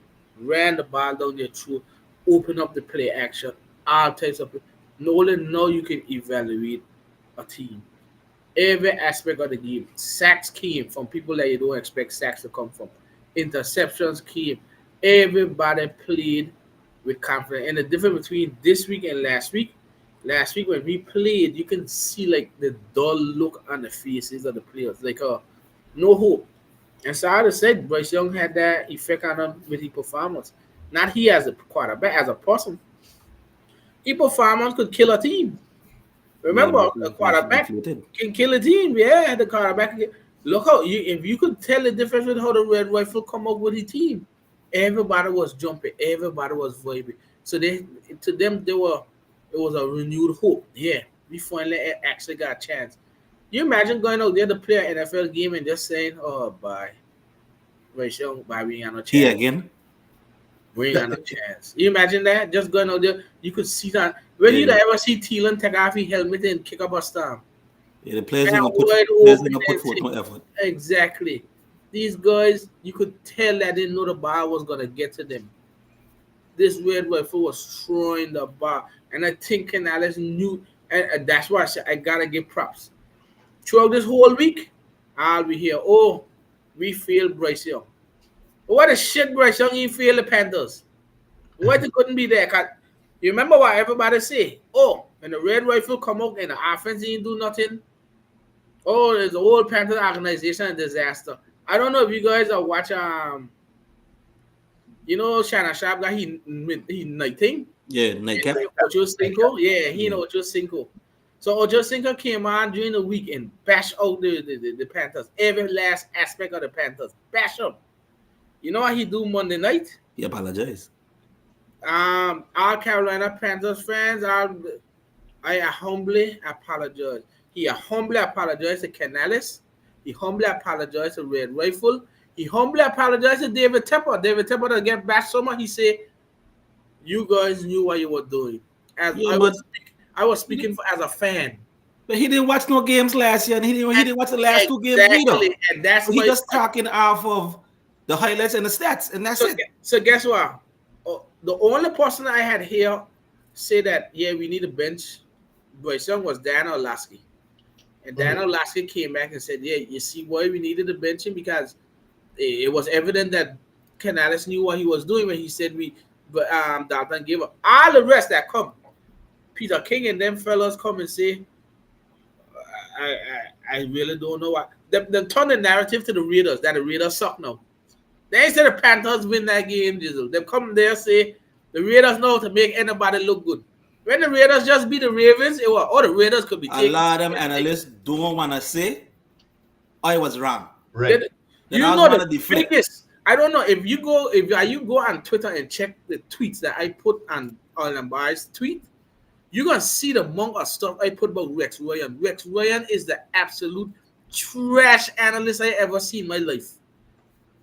[SPEAKER 2] ran the ball down their throat, open up the play action, all types of play. Nolan, now you can evaluate a team. Every aspect of the game. Sacks came from people that you don't expect sacks to come from. Interceptions came. Everybody played with confidence. And the difference between this week and last week when we played, you can see like the dull look on the faces of the players, like no hope. And so I just said Bryce Young had that effect on him with his performance. Not he as a quarterback, as a person. His performance could kill a team. Remember, the quarterback can kill a team. Yeah, the quarterback. Look how if you could tell the difference with how the Red Rifle come up with his team. Everybody was jumping. Everybody was vibing. So it was a renewed hope. Yeah, we finally actually got a chance. You imagine going out there to play an NFL game and just saying, "Oh, bye, Rachel, bye, we ain't got no chance."
[SPEAKER 3] Here again.
[SPEAKER 2] We ain't got no chance. You imagine that? Just going out there, you could see that. When you ever see Thielen take off his helmet and kick up a stomp?
[SPEAKER 3] Yeah, the players ain't gonna put forth no effort.
[SPEAKER 2] Exactly. These guys, you could tell that they didn't know the ball was gonna get to them. This Red Rifle was throwing the ball, and I think Canales knew, and that's why I gotta give props. Throughout this whole week, I'll be here. Oh, we failed Bryce Young. What a shit Bryce Young, he failed the Panthers. What it couldn't be there? Cause you remember what everybody say? Oh, when the Red Rifle come out and the offense didn't do nothing. Oh, there's the whole Panthers organization a disaster. I don't know if you guys are watching. You know, Shannon Sharp got he night thing.
[SPEAKER 3] Yeah, nightcap.
[SPEAKER 2] Ocho Cinco. Yeah, he know Ocho Cinco. So Ocho Cinco came on during the week and bashed out the Panthers. Every last aspect of the Panthers. Bash them. You know what he do Monday night?
[SPEAKER 3] He apologized.
[SPEAKER 2] All Carolina Panthers fans, I humbly apologize. He humbly apologized to Canales. He humbly apologized to Red Rifle. He humbly apologized to David Tepper. David Tepper to get bashed so much. He said, "You guys knew what you were doing." I was speaking as a fan.
[SPEAKER 3] But he didn't watch no games last year, and he didn't watch the last 2 games either.
[SPEAKER 2] And that's
[SPEAKER 3] he just talking off of the highlights and the stats, and that's it.
[SPEAKER 2] So guess what? The only person I had here say that, yeah, we need a bench, Bryce Young, was Dan Orlovsky. And Dan Orlovsky came back and said, yeah, you see why we needed to bench him? Because it was evident that Canales knew what he was doing when he said Dalton gave up. All the rest that come, Peter King and them fellas come and say, I really don't know what. They turn the narrative to the Raiders, that the Raiders suck now. They ain't say the Panthers win that game, Jizzle. They come there say the Raiders know to make anybody look good. When the Raiders just beat the Ravens, it was all the Raiders could be
[SPEAKER 3] A
[SPEAKER 2] taken.
[SPEAKER 3] lot of them analysts don't want to say I was wrong.
[SPEAKER 1] Right.
[SPEAKER 2] You
[SPEAKER 3] Then I
[SPEAKER 2] know
[SPEAKER 3] wanna
[SPEAKER 2] the thing
[SPEAKER 3] deflect.
[SPEAKER 2] is, I don't know if you go on Twitter and check the tweets that I put on Ireland Boys tweet, you're gonna see the amount of stuff I put about Rex Ryan. Rex Ryan is the absolute trash analyst I ever seen in my life.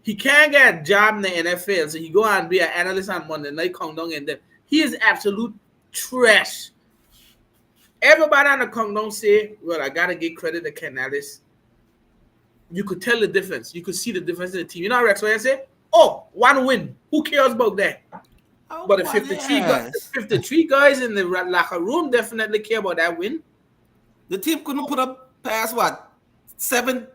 [SPEAKER 2] He can't get a job in the NFL, so he go and be an analyst on Monday Night Countdown, and then he is absolute trash. Everybody on the countdown say, "Well, I gotta give credit to Canales." You could tell the difference. You could see the difference in the team. You know, Rex Ryan say, "Oh, one win. Who cares about that?"
[SPEAKER 3] Oh,
[SPEAKER 2] But the
[SPEAKER 3] well,
[SPEAKER 2] 53 guys in the locker room definitely care about that win.
[SPEAKER 3] The team couldn't put up past what 7,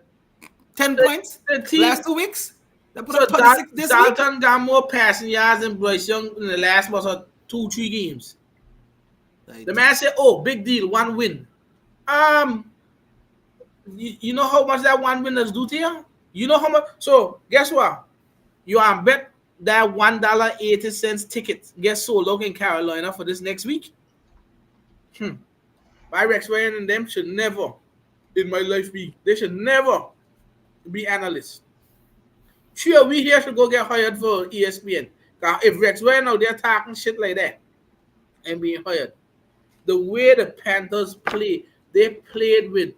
[SPEAKER 3] 10 points
[SPEAKER 2] The team,
[SPEAKER 3] last 2 weeks. They put
[SPEAKER 2] so
[SPEAKER 3] up 26 this week.
[SPEAKER 2] Dalton got more passing yards than Bryce Young in the last 2-3 games. The man said, "Oh, big deal, one win." You know how much that one win does do to you? You know how much? So guess what? You are bet that $1.80 ticket gets sold out in Carolina for this next week. My Rex Ryan and them should never, in my life, they should never be analysts. Sure, we here should go get hired for ESPN. If Rex Ryan out there talking shit like that and being hired, the way the Panthers play, they played with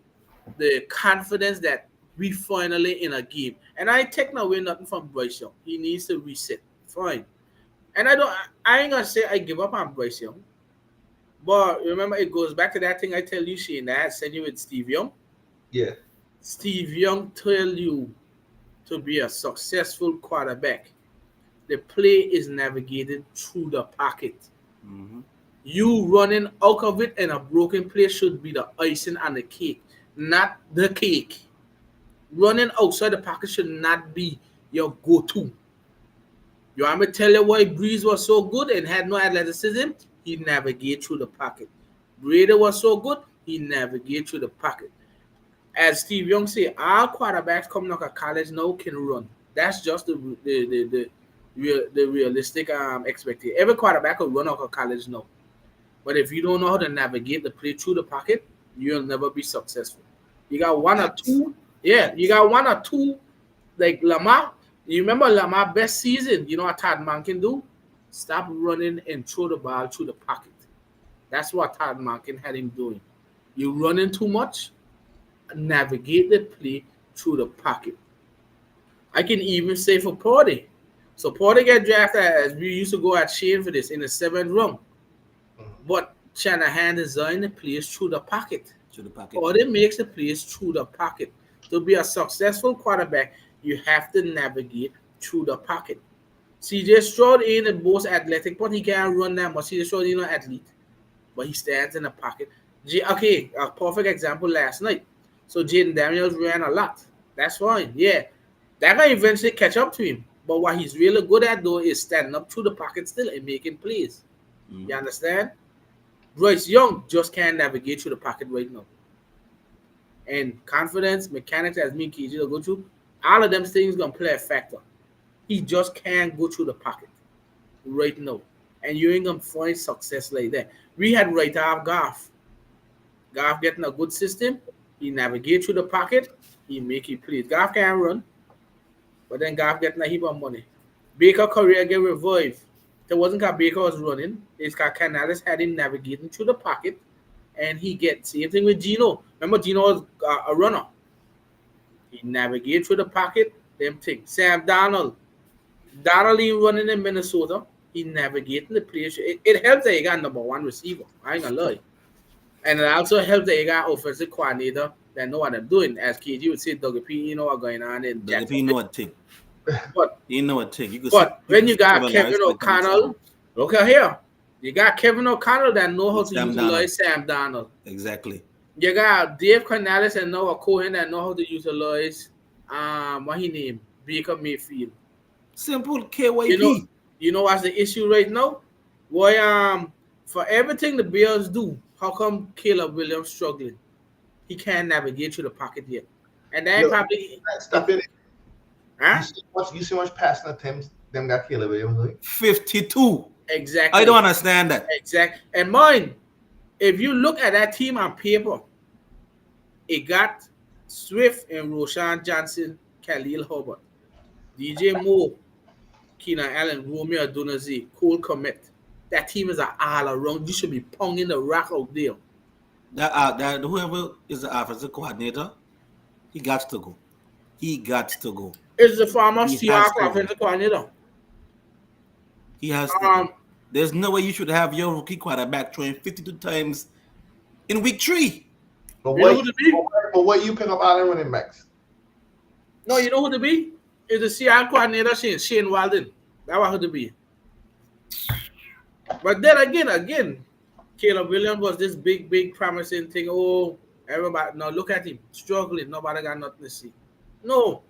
[SPEAKER 2] the confidence that we finally in a game. And I take away nothing from Bryce Young. He needs to reset. Fine. And I ain't gonna say I give up on Bryce Young. But remember, it goes back to that thing I tell you, Shane, that I sent you with Steve Young.
[SPEAKER 1] Yeah.
[SPEAKER 2] Steve Young tell you to be a successful quarterback. The play is navigated through the pocket.
[SPEAKER 3] Mm-hmm.
[SPEAKER 2] You running out of it and a broken play should be the icing on the cake, not the cake. Running outside the pocket should not be your go-to. You want me to tell you why Breeze was so good and had no athleticism? He navigated through the pocket. Brady was so good, he navigated through the pocket. As Steve Young said, our quarterbacks coming out of college now can run. That's just the realistic expectation. Every quarterback will run out of college now. But if you don't know how to navigate the play through the pocket, you'll never be successful. You got one or two. Yeah, you got one or two, like Lamar. You remember Lamar's best season? You know what Todd Monken do? Stop running and throw the ball through the pocket. That's what Todd Monken had him doing. You running too much, navigate the play through the pocket. I can even say for Porter. So Porter get drafted, as we used to go at Shane for this, in the 7th round. But Shanahan designed the plays through the pocket.
[SPEAKER 3] Through the pocket.
[SPEAKER 2] Porter makes the plays through the pocket. To be a successful quarterback, you have to navigate through the pocket. CJ Stroud ain't the most athletic, but he can't run that much. CJ Stroud ain't an athlete, but he stands in the pocket. Okay, a perfect example last night. So Jaden Daniels ran a lot. That's fine. Yeah, that guy eventually catch up to him. But what he's really good at, though, is standing up through the pocket still and making plays. You understand? Bryce Young just can't navigate through the pocket right now. And confidence, mechanics, as me and KG will go through, all of them things going to play a factor. He just can't go through the pocket right now. And you ain't going to find success like that. We had right off Goff. Goff getting a good system. He navigate through the pocket. He make it plays. Goff can't run. But then Goff getting a heap of money. Baker career get revived. It wasn't because Baker was running. It's because Canales had him navigating through the pocket. And he gets same thing with Geno. Remember, Geno was a runner. He navigated through the pocket. Them things. Sam Darnold. Darnold ain't running in Minnesota. He navigating the place. It helps that he got number 1 receiver. I ain't gonna lie. And it also helps that he got offensive coordinator that know what they're doing. As KG would say, Dougie P, you know what's going on in
[SPEAKER 3] Dougie P know what thing.
[SPEAKER 2] But
[SPEAKER 3] he know what thing.
[SPEAKER 2] When you got Kevin O'Connell, look at here. You got Kevin O'Connell that know how to utilize Sam Darnold.
[SPEAKER 3] Exactly.
[SPEAKER 2] You got Dave Canales and Noah Cohen that know how to utilize what he named Baker Mayfield.
[SPEAKER 3] Simple KYP.
[SPEAKER 2] You know what's the issue right now? Why for everything the Bears do, how come Caleb Williams struggling? He can't navigate through the pocket yet. And then probably
[SPEAKER 1] stop it.
[SPEAKER 2] Huh?
[SPEAKER 1] You see how much passing attempts them got Caleb Williams doing?
[SPEAKER 3] 52.
[SPEAKER 2] Exactly.
[SPEAKER 3] I don't understand that.
[SPEAKER 2] Exactly. And mind, if you look at that team on paper, it got Swift and Roshan Johnson, Khalil Herbert, DJ Moore, Keenan Allen, Romeo Adonazi, Cole Komet. That team is an all around. You should be ponging the rock out there.
[SPEAKER 3] That whoever is the offensive coordinator, he got to go. He got to go.
[SPEAKER 2] It's the former
[SPEAKER 3] He has
[SPEAKER 2] Seahawks
[SPEAKER 3] to go.
[SPEAKER 2] offensive coordinator.
[SPEAKER 3] He has to go. There's no way you should have your rookie quarterback throwing 52 times in week 3.
[SPEAKER 1] But
[SPEAKER 2] You know who to be?
[SPEAKER 1] what you pick up Allen running backs?
[SPEAKER 2] No, you know who to be? It's the Seattle coordinator, Shane Walden. That was who to be. But then again, Caleb Williams was this big promising thing. Oh, everybody, now look at him struggling. Nobody got nothing to see. No,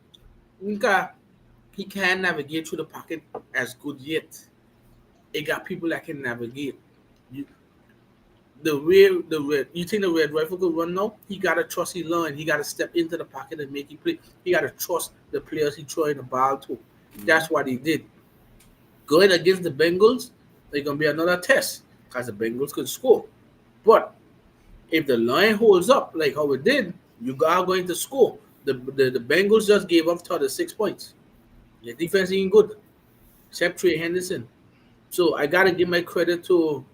[SPEAKER 2] Nka, he can't navigate through the pocket as good yet. It got people that can navigate. You think the red rifle could run now? He gotta trust he learn. He gotta step into the pocket and make it play. He gotta trust the players he throwing the ball to. That's what he did. Going against the Bengals, there's gonna be another test because the Bengals could score. But if the line holds up like how it did, you are going to score. The Bengals just gave up 36 points. Their defense ain't good, except Trey Henderson. So I gotta give my credit to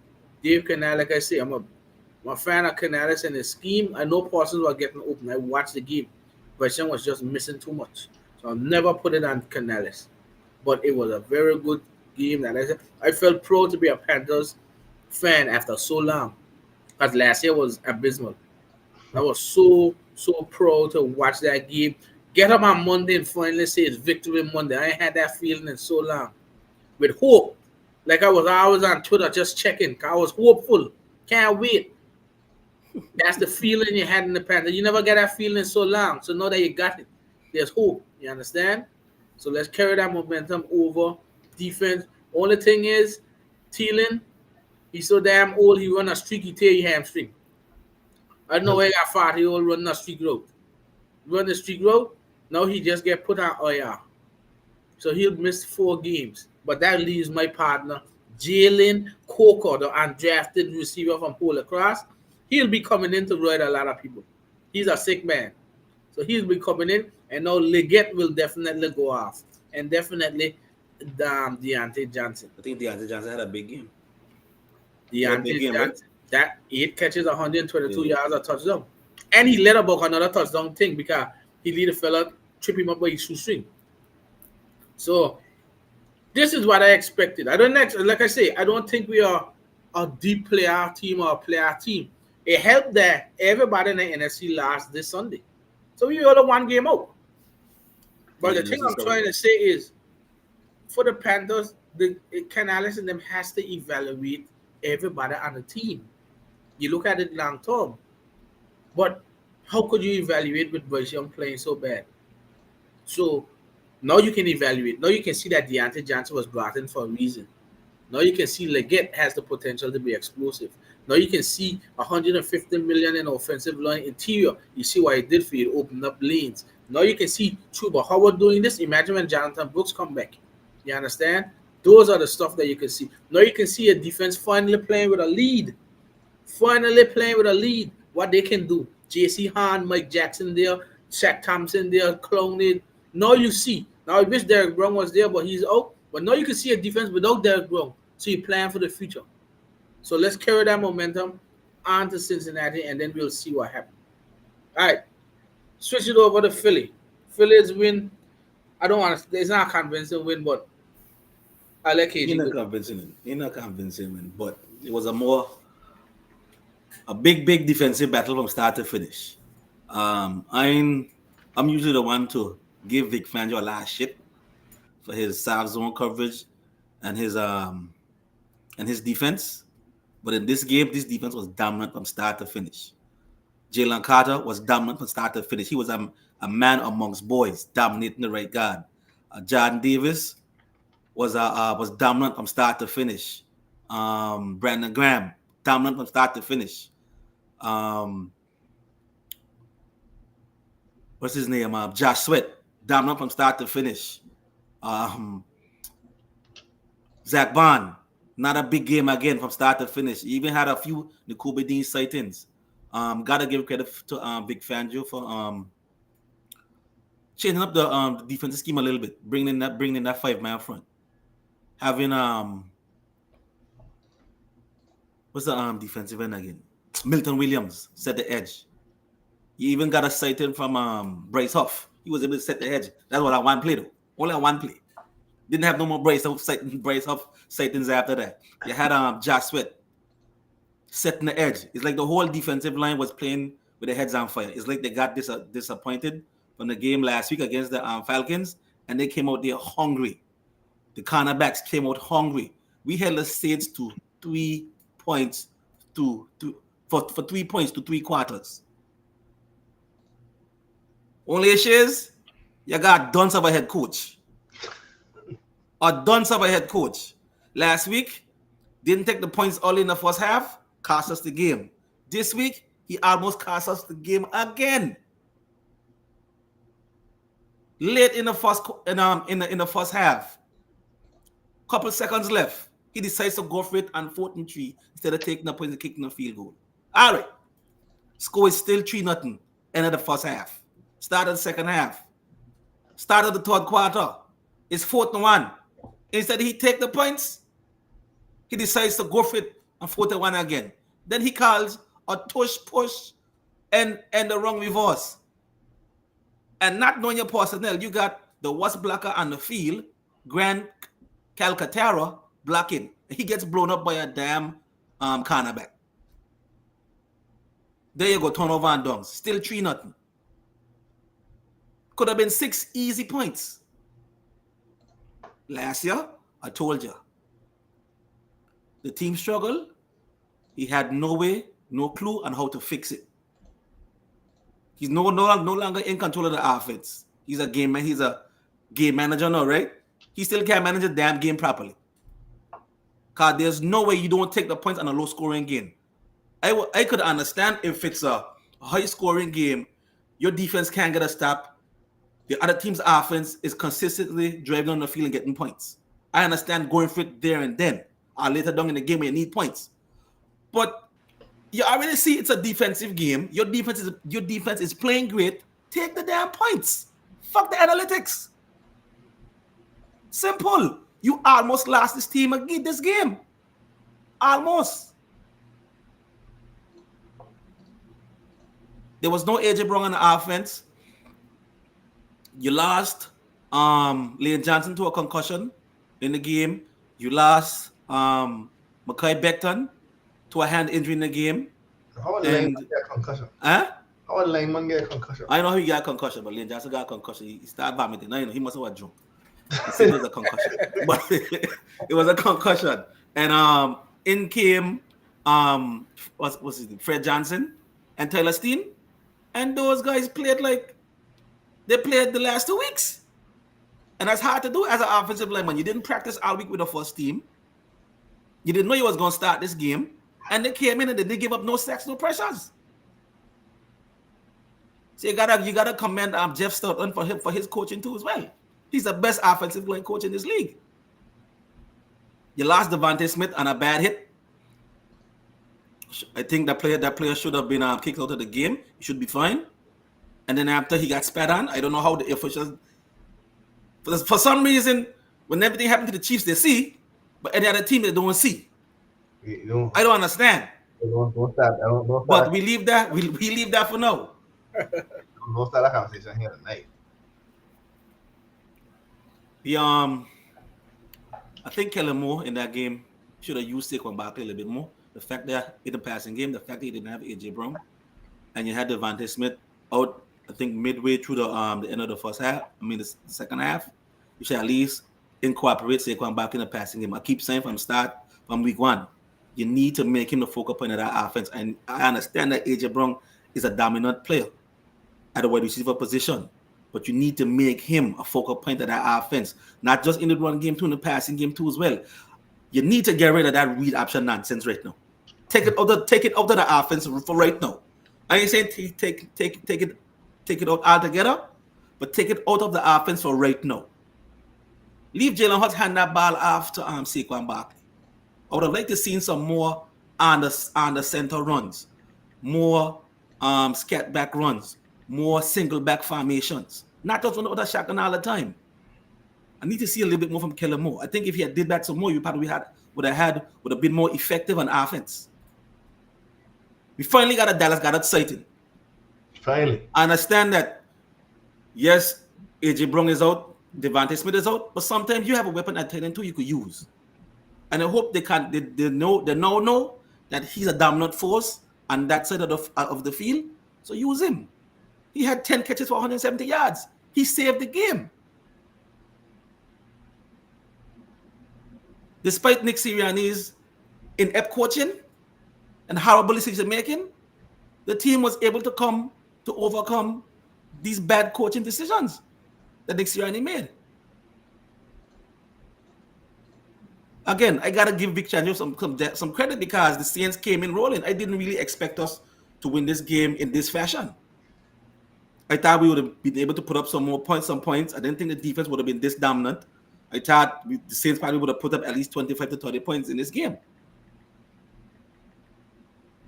[SPEAKER 2] Dave Canales. Like I say, I'm a fan of Canales and his scheme. I know Parsons was getting open. I watched the game. Bryson was just missing too much. So I'll never put it on Canales. But it was a very good game. That I felt proud to be a Panthers fan after so long. Because last year was abysmal. I was so proud to watch that game. Get up on Monday and finally say it's victory Monday. I ain't had that feeling in so long. With hope. Like I was always on Twitter just checking. I was hopeful. Can't wait. That's the feeling you had in the Panthers. You never get that feeling so long. So now that you got it, there's hope. You understand? So let's carry that momentum over. Defense. Only thing is, Thielen, he's so damn old, he run a streak, he tear your hamstring. I don't know where he got fought, he all run a streak road. Run the streak road, now he just get put on IR. So he'll miss 4 games. But that leaves my partner, Jalen Coker, the undrafted receiver from Polar Cross. He'll be coming in to ride a lot of people. He's a sick man. So he'll be coming in, and now Leggett will definitely go off. And definitely Deontay Johnson.
[SPEAKER 3] I think Deontay Johnson had a big game.
[SPEAKER 2] Deontay Johnson, that 8 catches, 122 yards, a touchdown. And he let about another touchdown thing because he lead a fella, trip him up by his shoestring. So this is what I expected. Like I say, I don't think we are a deep player team or a player team. It helped that everybody in the NFC lost this Sunday. So we only 1 game out. But the thing I'm trying to say is, for the Panthers, the Canales and them has to evaluate everybody on the team. You look at it long term. But how could you evaluate with Bryce Young playing so bad? So now you can evaluate. Now you can see that Deontay Johnson was brought in for a reason. Now you can see Leggett has the potential to be explosive. Now you can see $150 million in offensive line interior. You see what it did for you. It opened up lanes. Now you can see Chuba Howard doing this. Imagine when Jonathan Brooks come back. You understand? Those are the stuff that you can see. Now you can see a defense finally playing with a lead. What they can do. J.C. Hahn, Mike Jackson there, Shaq Thompson there, cloning. Now you see. Now I wish Derek Brown was there, but he's out. But now you can see a defense without Derek Brown. So you plan for the future. So let's carry that momentum on to Cincinnati, and then we'll see what happens. All right. Switch it over to Philly. Philly's win. I don't want to. It's not a convincing win, but I like KG.
[SPEAKER 3] You're not convincing win, but it was a big defensive battle from start to finish. I'm usually the one to give Vic Fangio a lot of shit for his soft zone coverage and his defense. But in this game, this defense was dominant from start to finish. Jalen Carter was dominant from start to finish. He was a man amongst boys, dominating the right guard. Jordan Davis was dominant from start to finish. Brandon Graham, dominant from start to finish. What's his name? Josh Sweat, dominant from start to finish. Zach Bond, not a big game again from start to finish. He even had a few Nakobe Dean sightings. Gotta give credit to Vic Fangio for changing up the defensive scheme a little bit, bringing in that 5-man front. Having what's the defensive end again? Milton Williams set the edge. You even got a sighting from Bryce Huff. He was able to set the edge. That's what I one play though. Only one play. Didn't have no more Bryce Huff sightings after that. You had Josh Sweat setting the edge. It's like the whole defensive line was playing with their heads on fire. It's like they got disappointed from the game last week against the Falcons, and they came out there hungry. The cornerbacks came out hungry. We held the Saints to 3 points for 3 points to 3 quarters. Only issue is you got dunce of a head coach. A dunce of a head coach. Last week, didn't take the points all in the first half, cost us the game. This week, he almost cost us the game again. Late in the first in the first half, couple seconds left, he decides to go for it on 4th and 3 instead of taking the points and kicking the field goal. All right, score is still 3-0. End of the first half. Start of the second half. Start of the third quarter. It's 4th and 1. Instead he take the points, he decides to go for it on 4th and 1 again. Then he calls a tush push and the wrong reverse. And not knowing your personnel, you got the worst blocker on the field, Grant Calcaterra, blocking. He gets blown up by a damn cornerback. There you go, turnover and dunks. Still 3-0. Could have been 6 easy points. Last year, I told you. The team struggled. He had no way, no clue on how to fix it. He's no longer in control of the offense. He's a game manager now, right? He still can't manage a damn game properly. Because there's no way you don't take the points on a low-scoring game. I could understand if it's a high-scoring game, your defense can't get a stop. The other team's offense is consistently driving on the field and getting points. I understand going for it there and then, or later down in the game where you need points. But you already see it's a defensive game. Your defense is playing great. Take the damn points. Fuck the analytics. Simple. You almost lost this team again this game. Almost. There was no AJ Brown on the offense. You lost Lane Johnson to a concussion in the game. You lost Mekhi Becton to a hand injury in the game.
[SPEAKER 1] How would Lane get a concussion?
[SPEAKER 3] Huh?
[SPEAKER 1] How would Lane get a concussion?
[SPEAKER 3] I know he got a concussion, but Lane Johnson got a concussion. He started vomiting. I know he must have got drunk. He said it was a concussion. But it was a concussion. And in came what's his name? Fred Johnson and Tyler Steen. And those guys played like they played the last 2 weeks. And that's hard to do as an offensive lineman. You didn't practice all week with the first team. You didn't know you was going to start this game. And they came in and they didn't give up no sacks, no pressures. So you gotta commend Jeff Stoughton for his coaching too as well. He's the best offensive line coach in this league. You lost Devontae Smith on a bad hit. I think that player should have been kicked out of the game. He should be fine. And then after he got spat on, I don't know how the officials. For some reason, when everything happened to the Chiefs, they see, but any other team they don't see. I don't understand.
[SPEAKER 1] Don't start.
[SPEAKER 3] But we leave that. We leave that for now.
[SPEAKER 1] Don't start that conversation here tonight.
[SPEAKER 3] I think Kellen Moore in that game should have used Saquon Barkley a little bit more. The fact that in the passing game, the fact that he didn't have AJ Brown, and you had Devontae Smith out, I think midway through the end of the first half. I mean the second half, you should at least incorporate Saquon Barkley in the passing game. I keep saying from week 1, you need to make him the focal point of that offense. And I understand that AJ Brown is a dominant player at the wide receiver position, but you need to make him a focal point of that offense, not just in the run game too, in the passing game too as well. You need to get rid of that read option nonsense right now. Take it out of the offense for right now. I ain't saying take it out altogether, but take it out of the offense for right now. Leave Jalen Hurts hand that ball off to Saquon Barkley. I would have liked to see some more on the center runs, more scat back runs, more single back formations. Not just one other shotgun all the time. I need to see a little bit more from Kellen Moore. I think if he had did that some more, you probably would have been more effective on offense. We finally got a Dallas got exciting.
[SPEAKER 1] Finally.
[SPEAKER 3] I understand that. Yes, AJ Brown is out, Devontae Smith is out, but sometimes you have a weapon at tight end too you could use. And I hope they know that he's a dominant force on that side of the field. So use him. He had 10 catches for 170 yards. He saved the game. Despite Nick Sirianni's inept coaching and horrible decision making, the team was able to overcome these bad coaching decisions that Nick Sirianni made. Again, I gotta give Vic Fangio some credit because the Saints came in rolling. I didn't really expect us to win this game in this fashion. I thought we would have been able to put up some points. I didn't think the defense would have been this dominant. I thought the Saints probably would have put up at least 25 to 30 points in this game.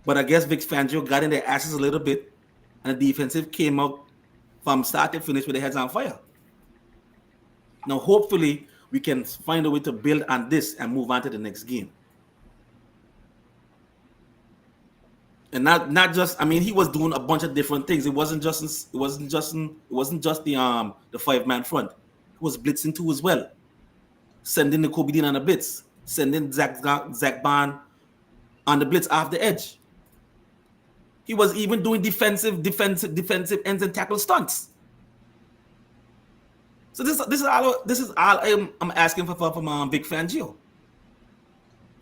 [SPEAKER 3] But I guess Vic Fangio got in their asses a little bit, and the defensive came out from start to finish with their heads on fire. Now, hopefully, we can find a way to build on this and move on to the next game. And not just, I mean, he was doing a bunch of different things. It wasn't just the 5-man front. He was blitzing too as well. Sending the Kobe Dean on the blitz, sending Zach Bond on the blitz off the edge. He was even doing defensive ends and tackle stunts. So this is all I'm asking for from Vic Fangio.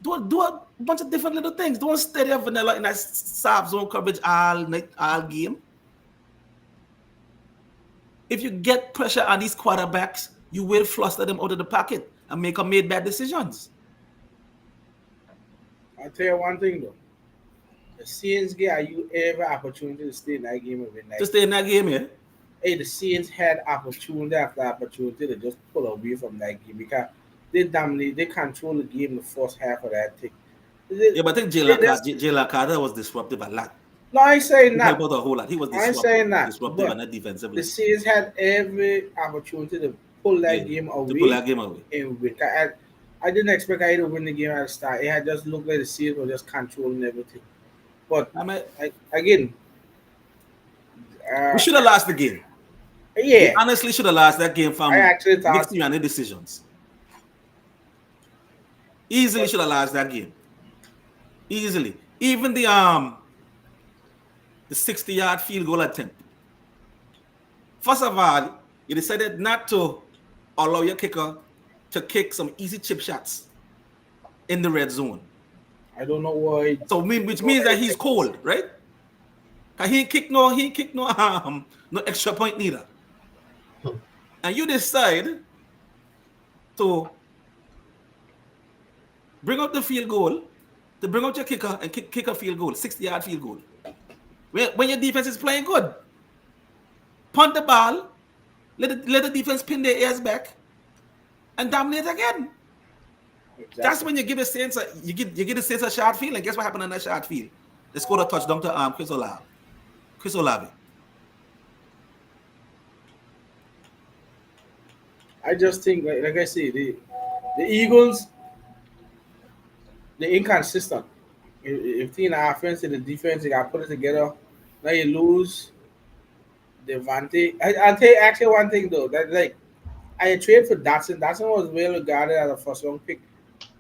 [SPEAKER 3] Do a bunch of different little things. Don't stay there vanilla in that soft zone coverage all night, all game. If you get pressure on these quarterbacks, you will fluster them out of the pocket and make them make bad decisions.
[SPEAKER 2] I'll tell you one thing though. The Saints get you every opportunity to stay in that game of the night.
[SPEAKER 3] To stay in that game, yeah.
[SPEAKER 2] Hey, the Saints had opportunity after opportunity to just pull away from that game because they control the game the first half of that thing.
[SPEAKER 3] Yeah, but I think Jalen Carter was disruptive a lot.
[SPEAKER 2] No, I ain't saying that.
[SPEAKER 3] He was a whole lot. He was disruptive and not defensively.
[SPEAKER 2] The Saints had every opportunity to pull that game away. And win. I didn't expect I to win the game at the start. It had just looked like the Saints were just controlling everything. But again,
[SPEAKER 3] we should have lost the game.
[SPEAKER 2] Yeah,
[SPEAKER 3] we honestly should have lost that game from Nick Sirianni decisions. Easily should have lost that game. Easily, even the 60-yard field goal attempt. First of all, you decided not to allow your kicker to kick some easy chip shots in the red zone.
[SPEAKER 2] I don't know why.
[SPEAKER 3] So which means that he's cold, right? Cause he ain't kick no extra point neither. And you decide to bring out the field goal, to bring out your kicker and kick a field goal, 60-yard field goal. When your defense is playing good, punt the ball, let the defense pin their ears back, and dominate again. Exactly. That's when you give the Saints a short field. And guess what happened on that short field? They scored a touchdown to Chris Olave.
[SPEAKER 2] I just think, like I say, the Eagles, they're inconsistent. If in the offense and the defense, you got to put it together. Now you lose Devontae. I'll tell you actually one thing though. That I traded for Dotson. Dotson was well regarded as a first-round pick.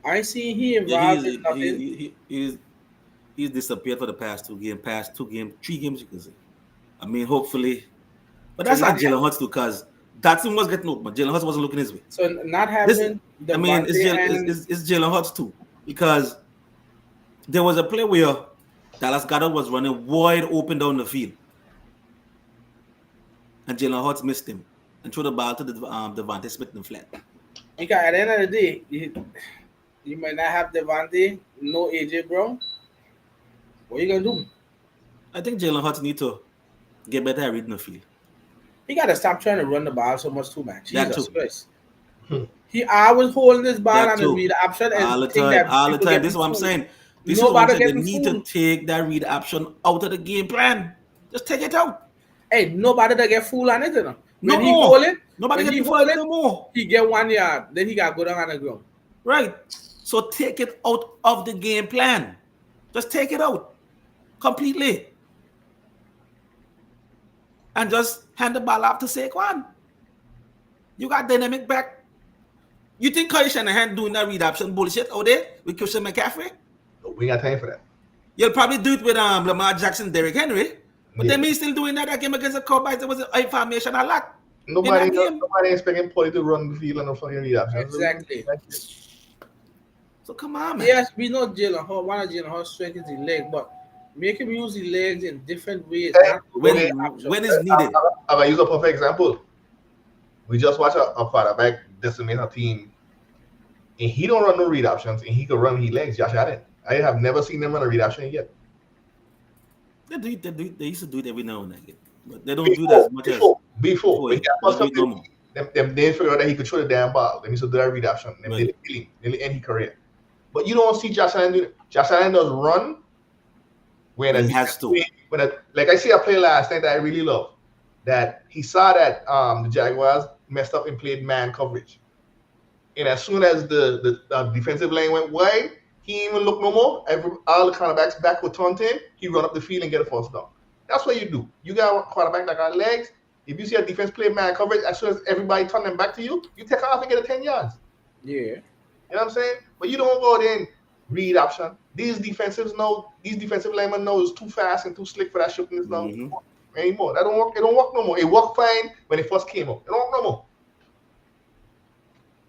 [SPEAKER 2] I see he involved in nothing.
[SPEAKER 3] He's disappeared for the past 3 games, you can say. I mean, hopefully. But that's not Jalen Hurts too, because Dotson was getting open, but Jalen Hurts wasn't looking his way.
[SPEAKER 2] So not having
[SPEAKER 3] it's Jalen Hurts too, because there was a play where Dallas Goedert was running wide open down the field, and Jalen Hurts missed him and threw the ball to the Devontae Smith in the flat.
[SPEAKER 2] Because at the end of the day, you might not have Devontae, no AJ Brown. What are you gonna do?
[SPEAKER 3] I think Jalen Hurts need to get better at reading the field.
[SPEAKER 2] He got to stop trying to run the ball so much too, man.
[SPEAKER 3] That
[SPEAKER 2] Jesus
[SPEAKER 3] too.
[SPEAKER 2] Christ. He always holding his ball
[SPEAKER 3] That
[SPEAKER 2] on his
[SPEAKER 3] too.
[SPEAKER 2] read option and
[SPEAKER 3] All the
[SPEAKER 2] think
[SPEAKER 3] time.
[SPEAKER 2] that
[SPEAKER 3] All the
[SPEAKER 2] people
[SPEAKER 3] time.
[SPEAKER 2] getting
[SPEAKER 3] This is what I'm
[SPEAKER 2] fooled.
[SPEAKER 3] saying. This is what I'm
[SPEAKER 2] Nobody
[SPEAKER 3] saying. They
[SPEAKER 2] getting
[SPEAKER 3] need to
[SPEAKER 2] fooled.
[SPEAKER 3] take that read option out of the game plan. Just take it out.
[SPEAKER 2] Hey, nobody that get fooled on it. You know?
[SPEAKER 3] No
[SPEAKER 2] When he
[SPEAKER 3] more.
[SPEAKER 2] hold it,
[SPEAKER 3] Nobody
[SPEAKER 2] when he
[SPEAKER 3] getting
[SPEAKER 2] hold
[SPEAKER 3] full
[SPEAKER 2] it,
[SPEAKER 3] no more.
[SPEAKER 2] he get 1 yard. Then he got to go down on the ground.
[SPEAKER 3] Right. So take it out of the game plan. Just take it out completely. And just hand the ball off to Saquon. You got dynamic back. You think Kyle Shanahan doing that read option bullshit out there with Christian McCaffrey?
[SPEAKER 1] We ain't got time for that.
[SPEAKER 3] You'll probably do it with Lamar Jackson, Derrick Henry. But
[SPEAKER 1] Yeah.
[SPEAKER 3] they may still doing that game against the Cowboys. There was an information a lot.
[SPEAKER 1] Nobody
[SPEAKER 3] in that game.
[SPEAKER 1] expecting Paulie to run the field and no fucking read options.
[SPEAKER 2] Exactly.
[SPEAKER 3] So come on, man.
[SPEAKER 2] Yes, we know Jalen Hurts. One of Jalen Hurts' strength is his leg, but make him use his legs in different ways.
[SPEAKER 1] Hey,
[SPEAKER 2] not
[SPEAKER 3] When
[SPEAKER 2] only option.
[SPEAKER 3] when is needed.
[SPEAKER 1] I'm gonna use a perfect example. We just watch a quarterback decimate a team, and he don't run no read options, and he can run his legs. Josh Allen. I have never seen them run a read option yet.
[SPEAKER 3] They used to do it every now and again. But they don't do that as much
[SPEAKER 1] Before. When he
[SPEAKER 3] They
[SPEAKER 1] first
[SPEAKER 3] do it no
[SPEAKER 1] come
[SPEAKER 3] more.
[SPEAKER 1] them they figured out that he could throw the damn ball. Then he used to do that read option. Then
[SPEAKER 3] Right.
[SPEAKER 1] they kill him. Nearly end his career. But you don't see Josh Allen do it. Josh Allen does run when
[SPEAKER 3] He has to.
[SPEAKER 1] like I see a play last night that I really love. That he saw that the Jaguars messed up and played man coverage. And as soon as the defensive line went wide, he didn't even look no more. All the cornerbacks back with taunting. He run up the field and get a first down. That's what you do. You got a quarterback that got legs. If you see a defense play man coverage, as soon as everybody turn them back to you, you take off and get a 10 yards.
[SPEAKER 2] Yeah.
[SPEAKER 1] You know what I'm saying? But you don't go there and read option. These defensive linemen know it's too fast and too slick for that shooting now anymore. That don't work. It don't work no more. It worked fine when it first came up. It don't work no more.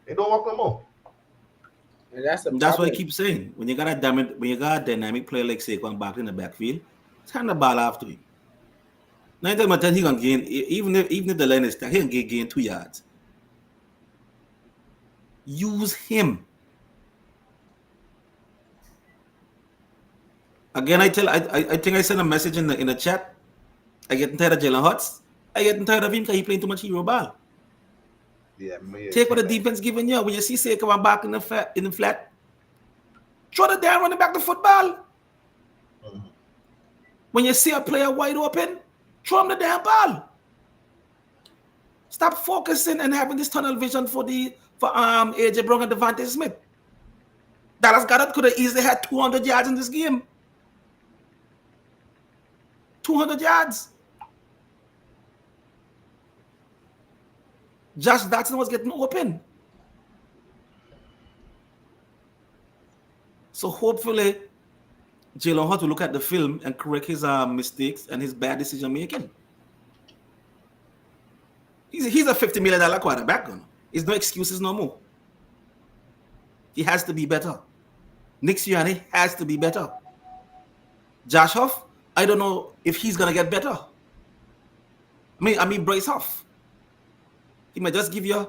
[SPEAKER 1] It don't work no more.
[SPEAKER 2] And that's
[SPEAKER 3] what I keep saying. When you got a dynamic player like Saquon back in the backfield, hand the ball off to him. 9 times out of 10, he gonna gain, even if the line is stacked, he can gain 2 yards. Use him. Again, I think I sent a message in the chat. I getting tired of Jalen Hurts. I getting tired of him because he playing too much hero ball.
[SPEAKER 1] Yeah,
[SPEAKER 3] Take what the defense giving you. When you see Saquon back in the flat, throw the damn running back the football.
[SPEAKER 1] Mm-hmm.
[SPEAKER 3] When you see a player wide open, throw him the damn ball. Stop focusing and having this tunnel vision for AJ Brown and Devontae Smith. Dallas Goedert could have easily had 200 yards in this game. 200 yards. Josh Dotson was getting open. So hopefully, Jalen Hurts will look at the film and correct his mistakes and his bad decision making. He's a $50 million quarterback. There's no excuses no more. He has to be better. Nick Sirianni has to be better. Josh Huff, I don't know if he's gonna get better. I mean Bryce Huff. He might just give you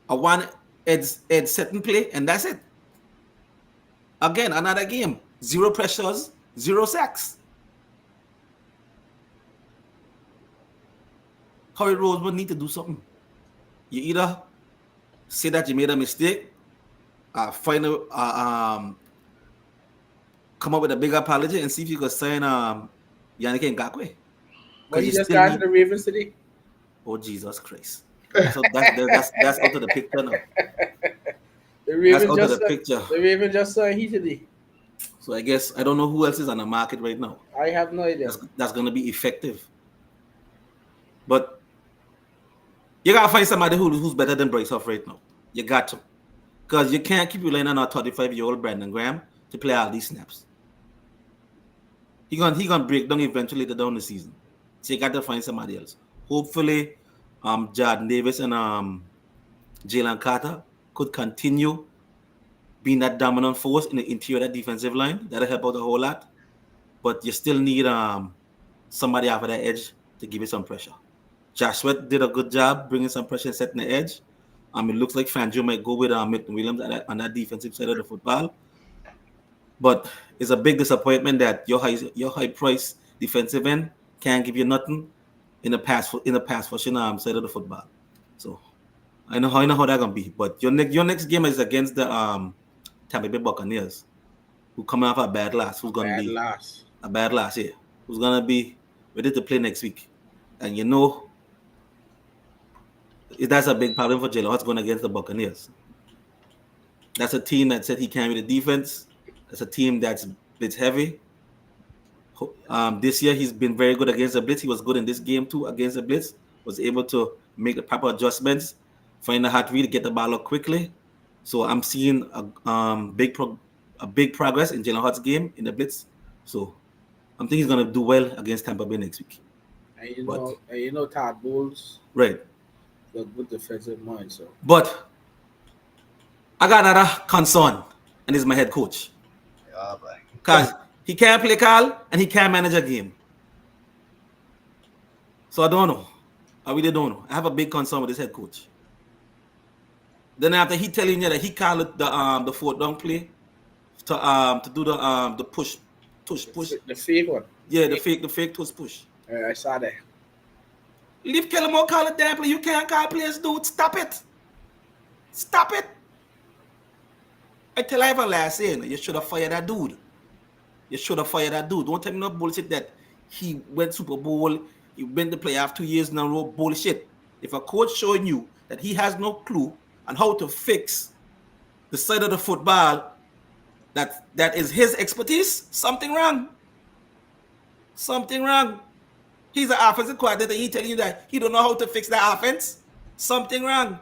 [SPEAKER 3] a one edge setting play and that's it. Again, another game. 0 pressures, 0 sacks. Howie Roseman need to do something. You either say that you made a mistake, come up with a big apology and see if you can sign Yannick Ngakoue.
[SPEAKER 2] But he just got to the Ravens today.
[SPEAKER 3] Oh, Jesus Christ. So that's out of the picture now.
[SPEAKER 2] The Ravens
[SPEAKER 3] That's out of the picture.
[SPEAKER 2] The Ravens just signed he today.
[SPEAKER 3] So I guess I don't know who else is on the market right now.
[SPEAKER 2] I have no idea.
[SPEAKER 3] That's going to be effective. But you got to find somebody who's better than Bryce Huff right now. You got to. Because you can't keep relying on our 35-year-old Brandon Graham to play all these snaps. He gonna break down eventually down the season. So you got to find somebody else. Hopefully, Jordan Davis and Jalen Carter could continue being that dominant force in the interior of that defensive line. That'll help out a whole lot. But you still need somebody off of that edge to give you some pressure. Josh Sweat did a good job bringing some pressure and setting the edge. It looks like Fangio might go with Milton Williams on that defensive side of the football. But it's a big disappointment that your high price defensive end can't give you nothing in the pass rushing side of the football. So I know how that's gonna be. But your next game is against the Tampa Bay Buccaneers, who coming off a bad loss. Who's gonna be a bad loss here? Who's gonna be ready to play next week? And you know, that's a big problem for Jalen Hurts going against the Buccaneers. That's a team that said he can't be the defense. That's a team that's blitz heavy. This year he's been very good against the blitz. He was good in this game too against the blitz. Was able to make the proper adjustments, find the hot read, get the ball up quickly. So I'm seeing a big progress in Jalen Hurts' game in the blitz. So I'm thinking he's gonna do well against Tampa Bay next week.
[SPEAKER 2] And you know Todd Bowles,
[SPEAKER 3] right?
[SPEAKER 2] The good defensive mind. So,
[SPEAKER 3] but I got another concern, and it's my head coach. Because he can't play call and he can't manage a game. So I don't know. I really don't know. I have a big concern with this head coach. Then after he telling you that he called the fourth down play to do the push.
[SPEAKER 2] The fake one.
[SPEAKER 3] Yeah, the fake push.
[SPEAKER 2] I saw that.
[SPEAKER 3] Leave Kellen Moore call it damn play. You can't call plays, dude. Stop it. I tell Ivan last year, you should have fired that dude. Don't tell me no bullshit that he went Super Bowl, he went to playoff 2 years in a row. Bullshit. If a coach showing you that he has no clue on how to fix the side of the football that is his expertise, something wrong. He's an offensive coordinator. He telling you that he don't know how to fix the offense. Something wrong.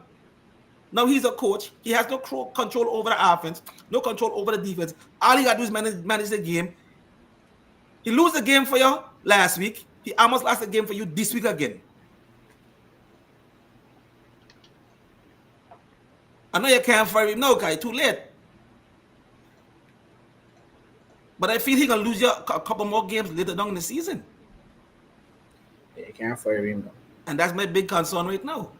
[SPEAKER 3] Now he's a coach. He has no control over the offense, no control over the defense. All he got to do is manage the game. He lost the game for you last week. He almost lost the game for you this week again. I know you can't fire him now, Kai. Too late. But I feel he's going to lose you a couple more games later down in the season.
[SPEAKER 2] Yeah, you can't fire him now.
[SPEAKER 3] And that's my big concern right now.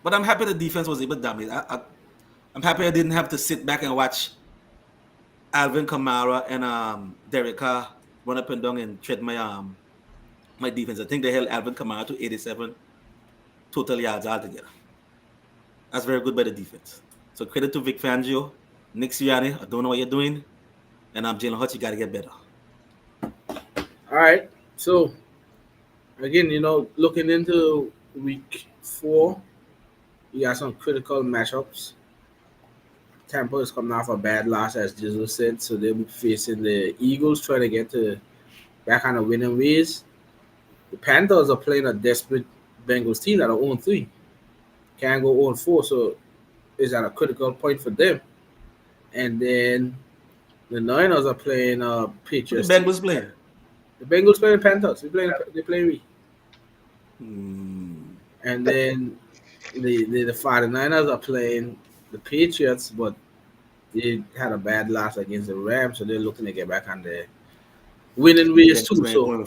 [SPEAKER 3] But I'm happy the defense was able to dominate. I'm happy I didn't have to sit back and watch Alvin Kamara and Derek Carr run up and down and tread my defense. I think they held Alvin Kamara to 87 total yards altogether. That's very good by the defense. So credit to Vic Fangio, Nick Sirianni. I don't know what you're doing. And Jalen Hurts, you got to get better.
[SPEAKER 2] All right. So, again, looking into week 4, you got some critical matchups. Tampa is coming off a bad loss, as Jesus said, so they'll be facing the Eagles, trying to get back on the winning ways. The Panthers are playing a desperate Bengals team that are 0-3. Can't go 0-4, so it's at a critical point for them. And then the Niners are playing Patriots.
[SPEAKER 3] The Bengals playing?
[SPEAKER 2] The Bengals playing Panthers. They play we. And then the 49ers are playing the Patriots, but they had a bad loss against the Rams, so they're looking to get back on the winning ways too. So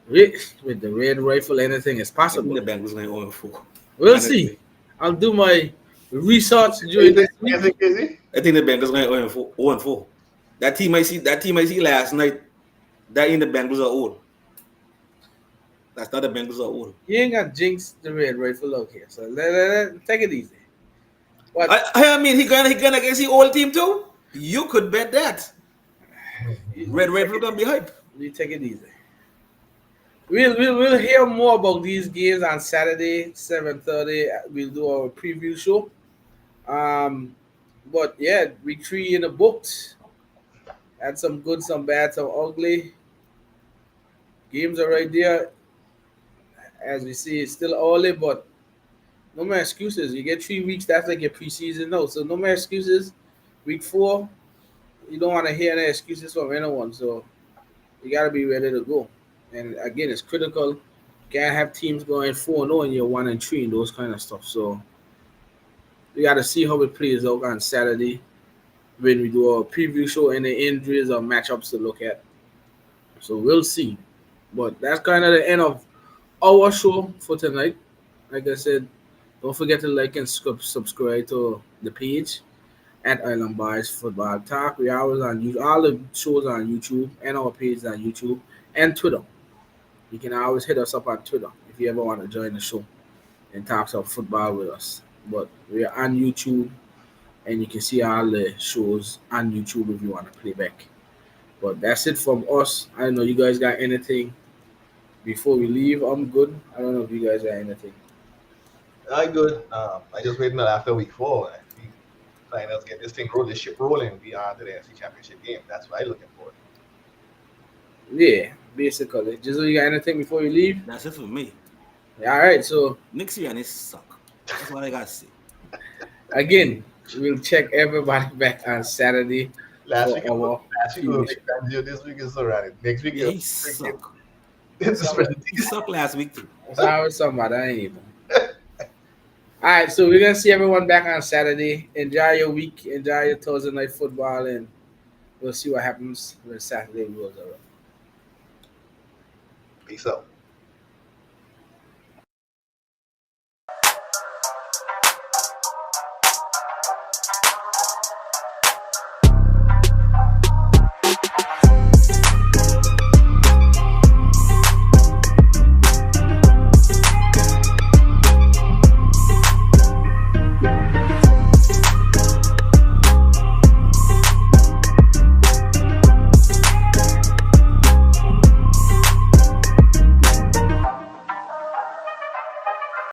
[SPEAKER 2] with the red rifle, anything is possible.
[SPEAKER 3] The Bengals going 0-4.
[SPEAKER 2] We'll see. I'll do my research during this week.
[SPEAKER 3] I think the Bengals going 0-4. That team I see last night, that in the Bengals are old. That's not the Bengals are old.
[SPEAKER 2] You ain't got jinx the red rifle out here, so take it easy.
[SPEAKER 3] What? I mean, he gonna against the old team too. You could bet that. Red rifle gonna be hype.
[SPEAKER 2] You take it easy. We'll hear more about these games on Saturday, 7:30. We'll do our preview show. But yeah, week 3 in the books. Had some good, some bad, some ugly. Games are right there. As we see, it's still early, but no more excuses. You get 3 weeks, that's like your preseason now. So no more excuses. Week 4, you don't want to hear any excuses from anyone. So you got to be ready to go. And again, it's critical. You can't have teams going 4-0 and you're 1-3 and those kind of stuff. So we got to see how it plays out on Saturday when we do our preview show, any injuries or matchups to look at. So we'll see. But that's kind of the end of our show for tonight. Like I said, don't forget to like and subscribe to the page. at Island Boys Football Talk. We are always on YouTube. All the shows are on YouTube and our page is on YouTube and Twitter. You can always hit us up on Twitter if you ever want to join the show and talk some football with us. But we are on YouTube and you can see all the shows on YouTube if you want to play back. But that's it from us. I don't know, you guys got anything before we leave? I'm good. I don't know if you guys got anything.
[SPEAKER 1] I good. I just waiting until after week 4. We finals get this thing rolling, this ship rolling. We on to the NFC Championship game. That's what I'm looking for.
[SPEAKER 2] Yeah, basically. Just you got anything before you leave?
[SPEAKER 3] That's it for me.
[SPEAKER 2] All right. So
[SPEAKER 3] Next year, and it suck. That's what I got to say.
[SPEAKER 2] again, we'll check everybody back on Saturday.
[SPEAKER 1] Last
[SPEAKER 2] for
[SPEAKER 1] week,
[SPEAKER 2] our
[SPEAKER 1] last week was
[SPEAKER 2] preview.
[SPEAKER 1] Big Fangio. This week is Sorani. Next week,
[SPEAKER 3] Yeah, he
[SPEAKER 1] is
[SPEAKER 3] suck.
[SPEAKER 1] it's a special
[SPEAKER 3] He sucked last week too.
[SPEAKER 2] It's always somebody. I ain't even. All right, so we're gonna see everyone back on Saturday. Enjoy your week. Enjoy your Thursday night football, and we'll see what happens when Saturday rolls around.
[SPEAKER 1] Peace out.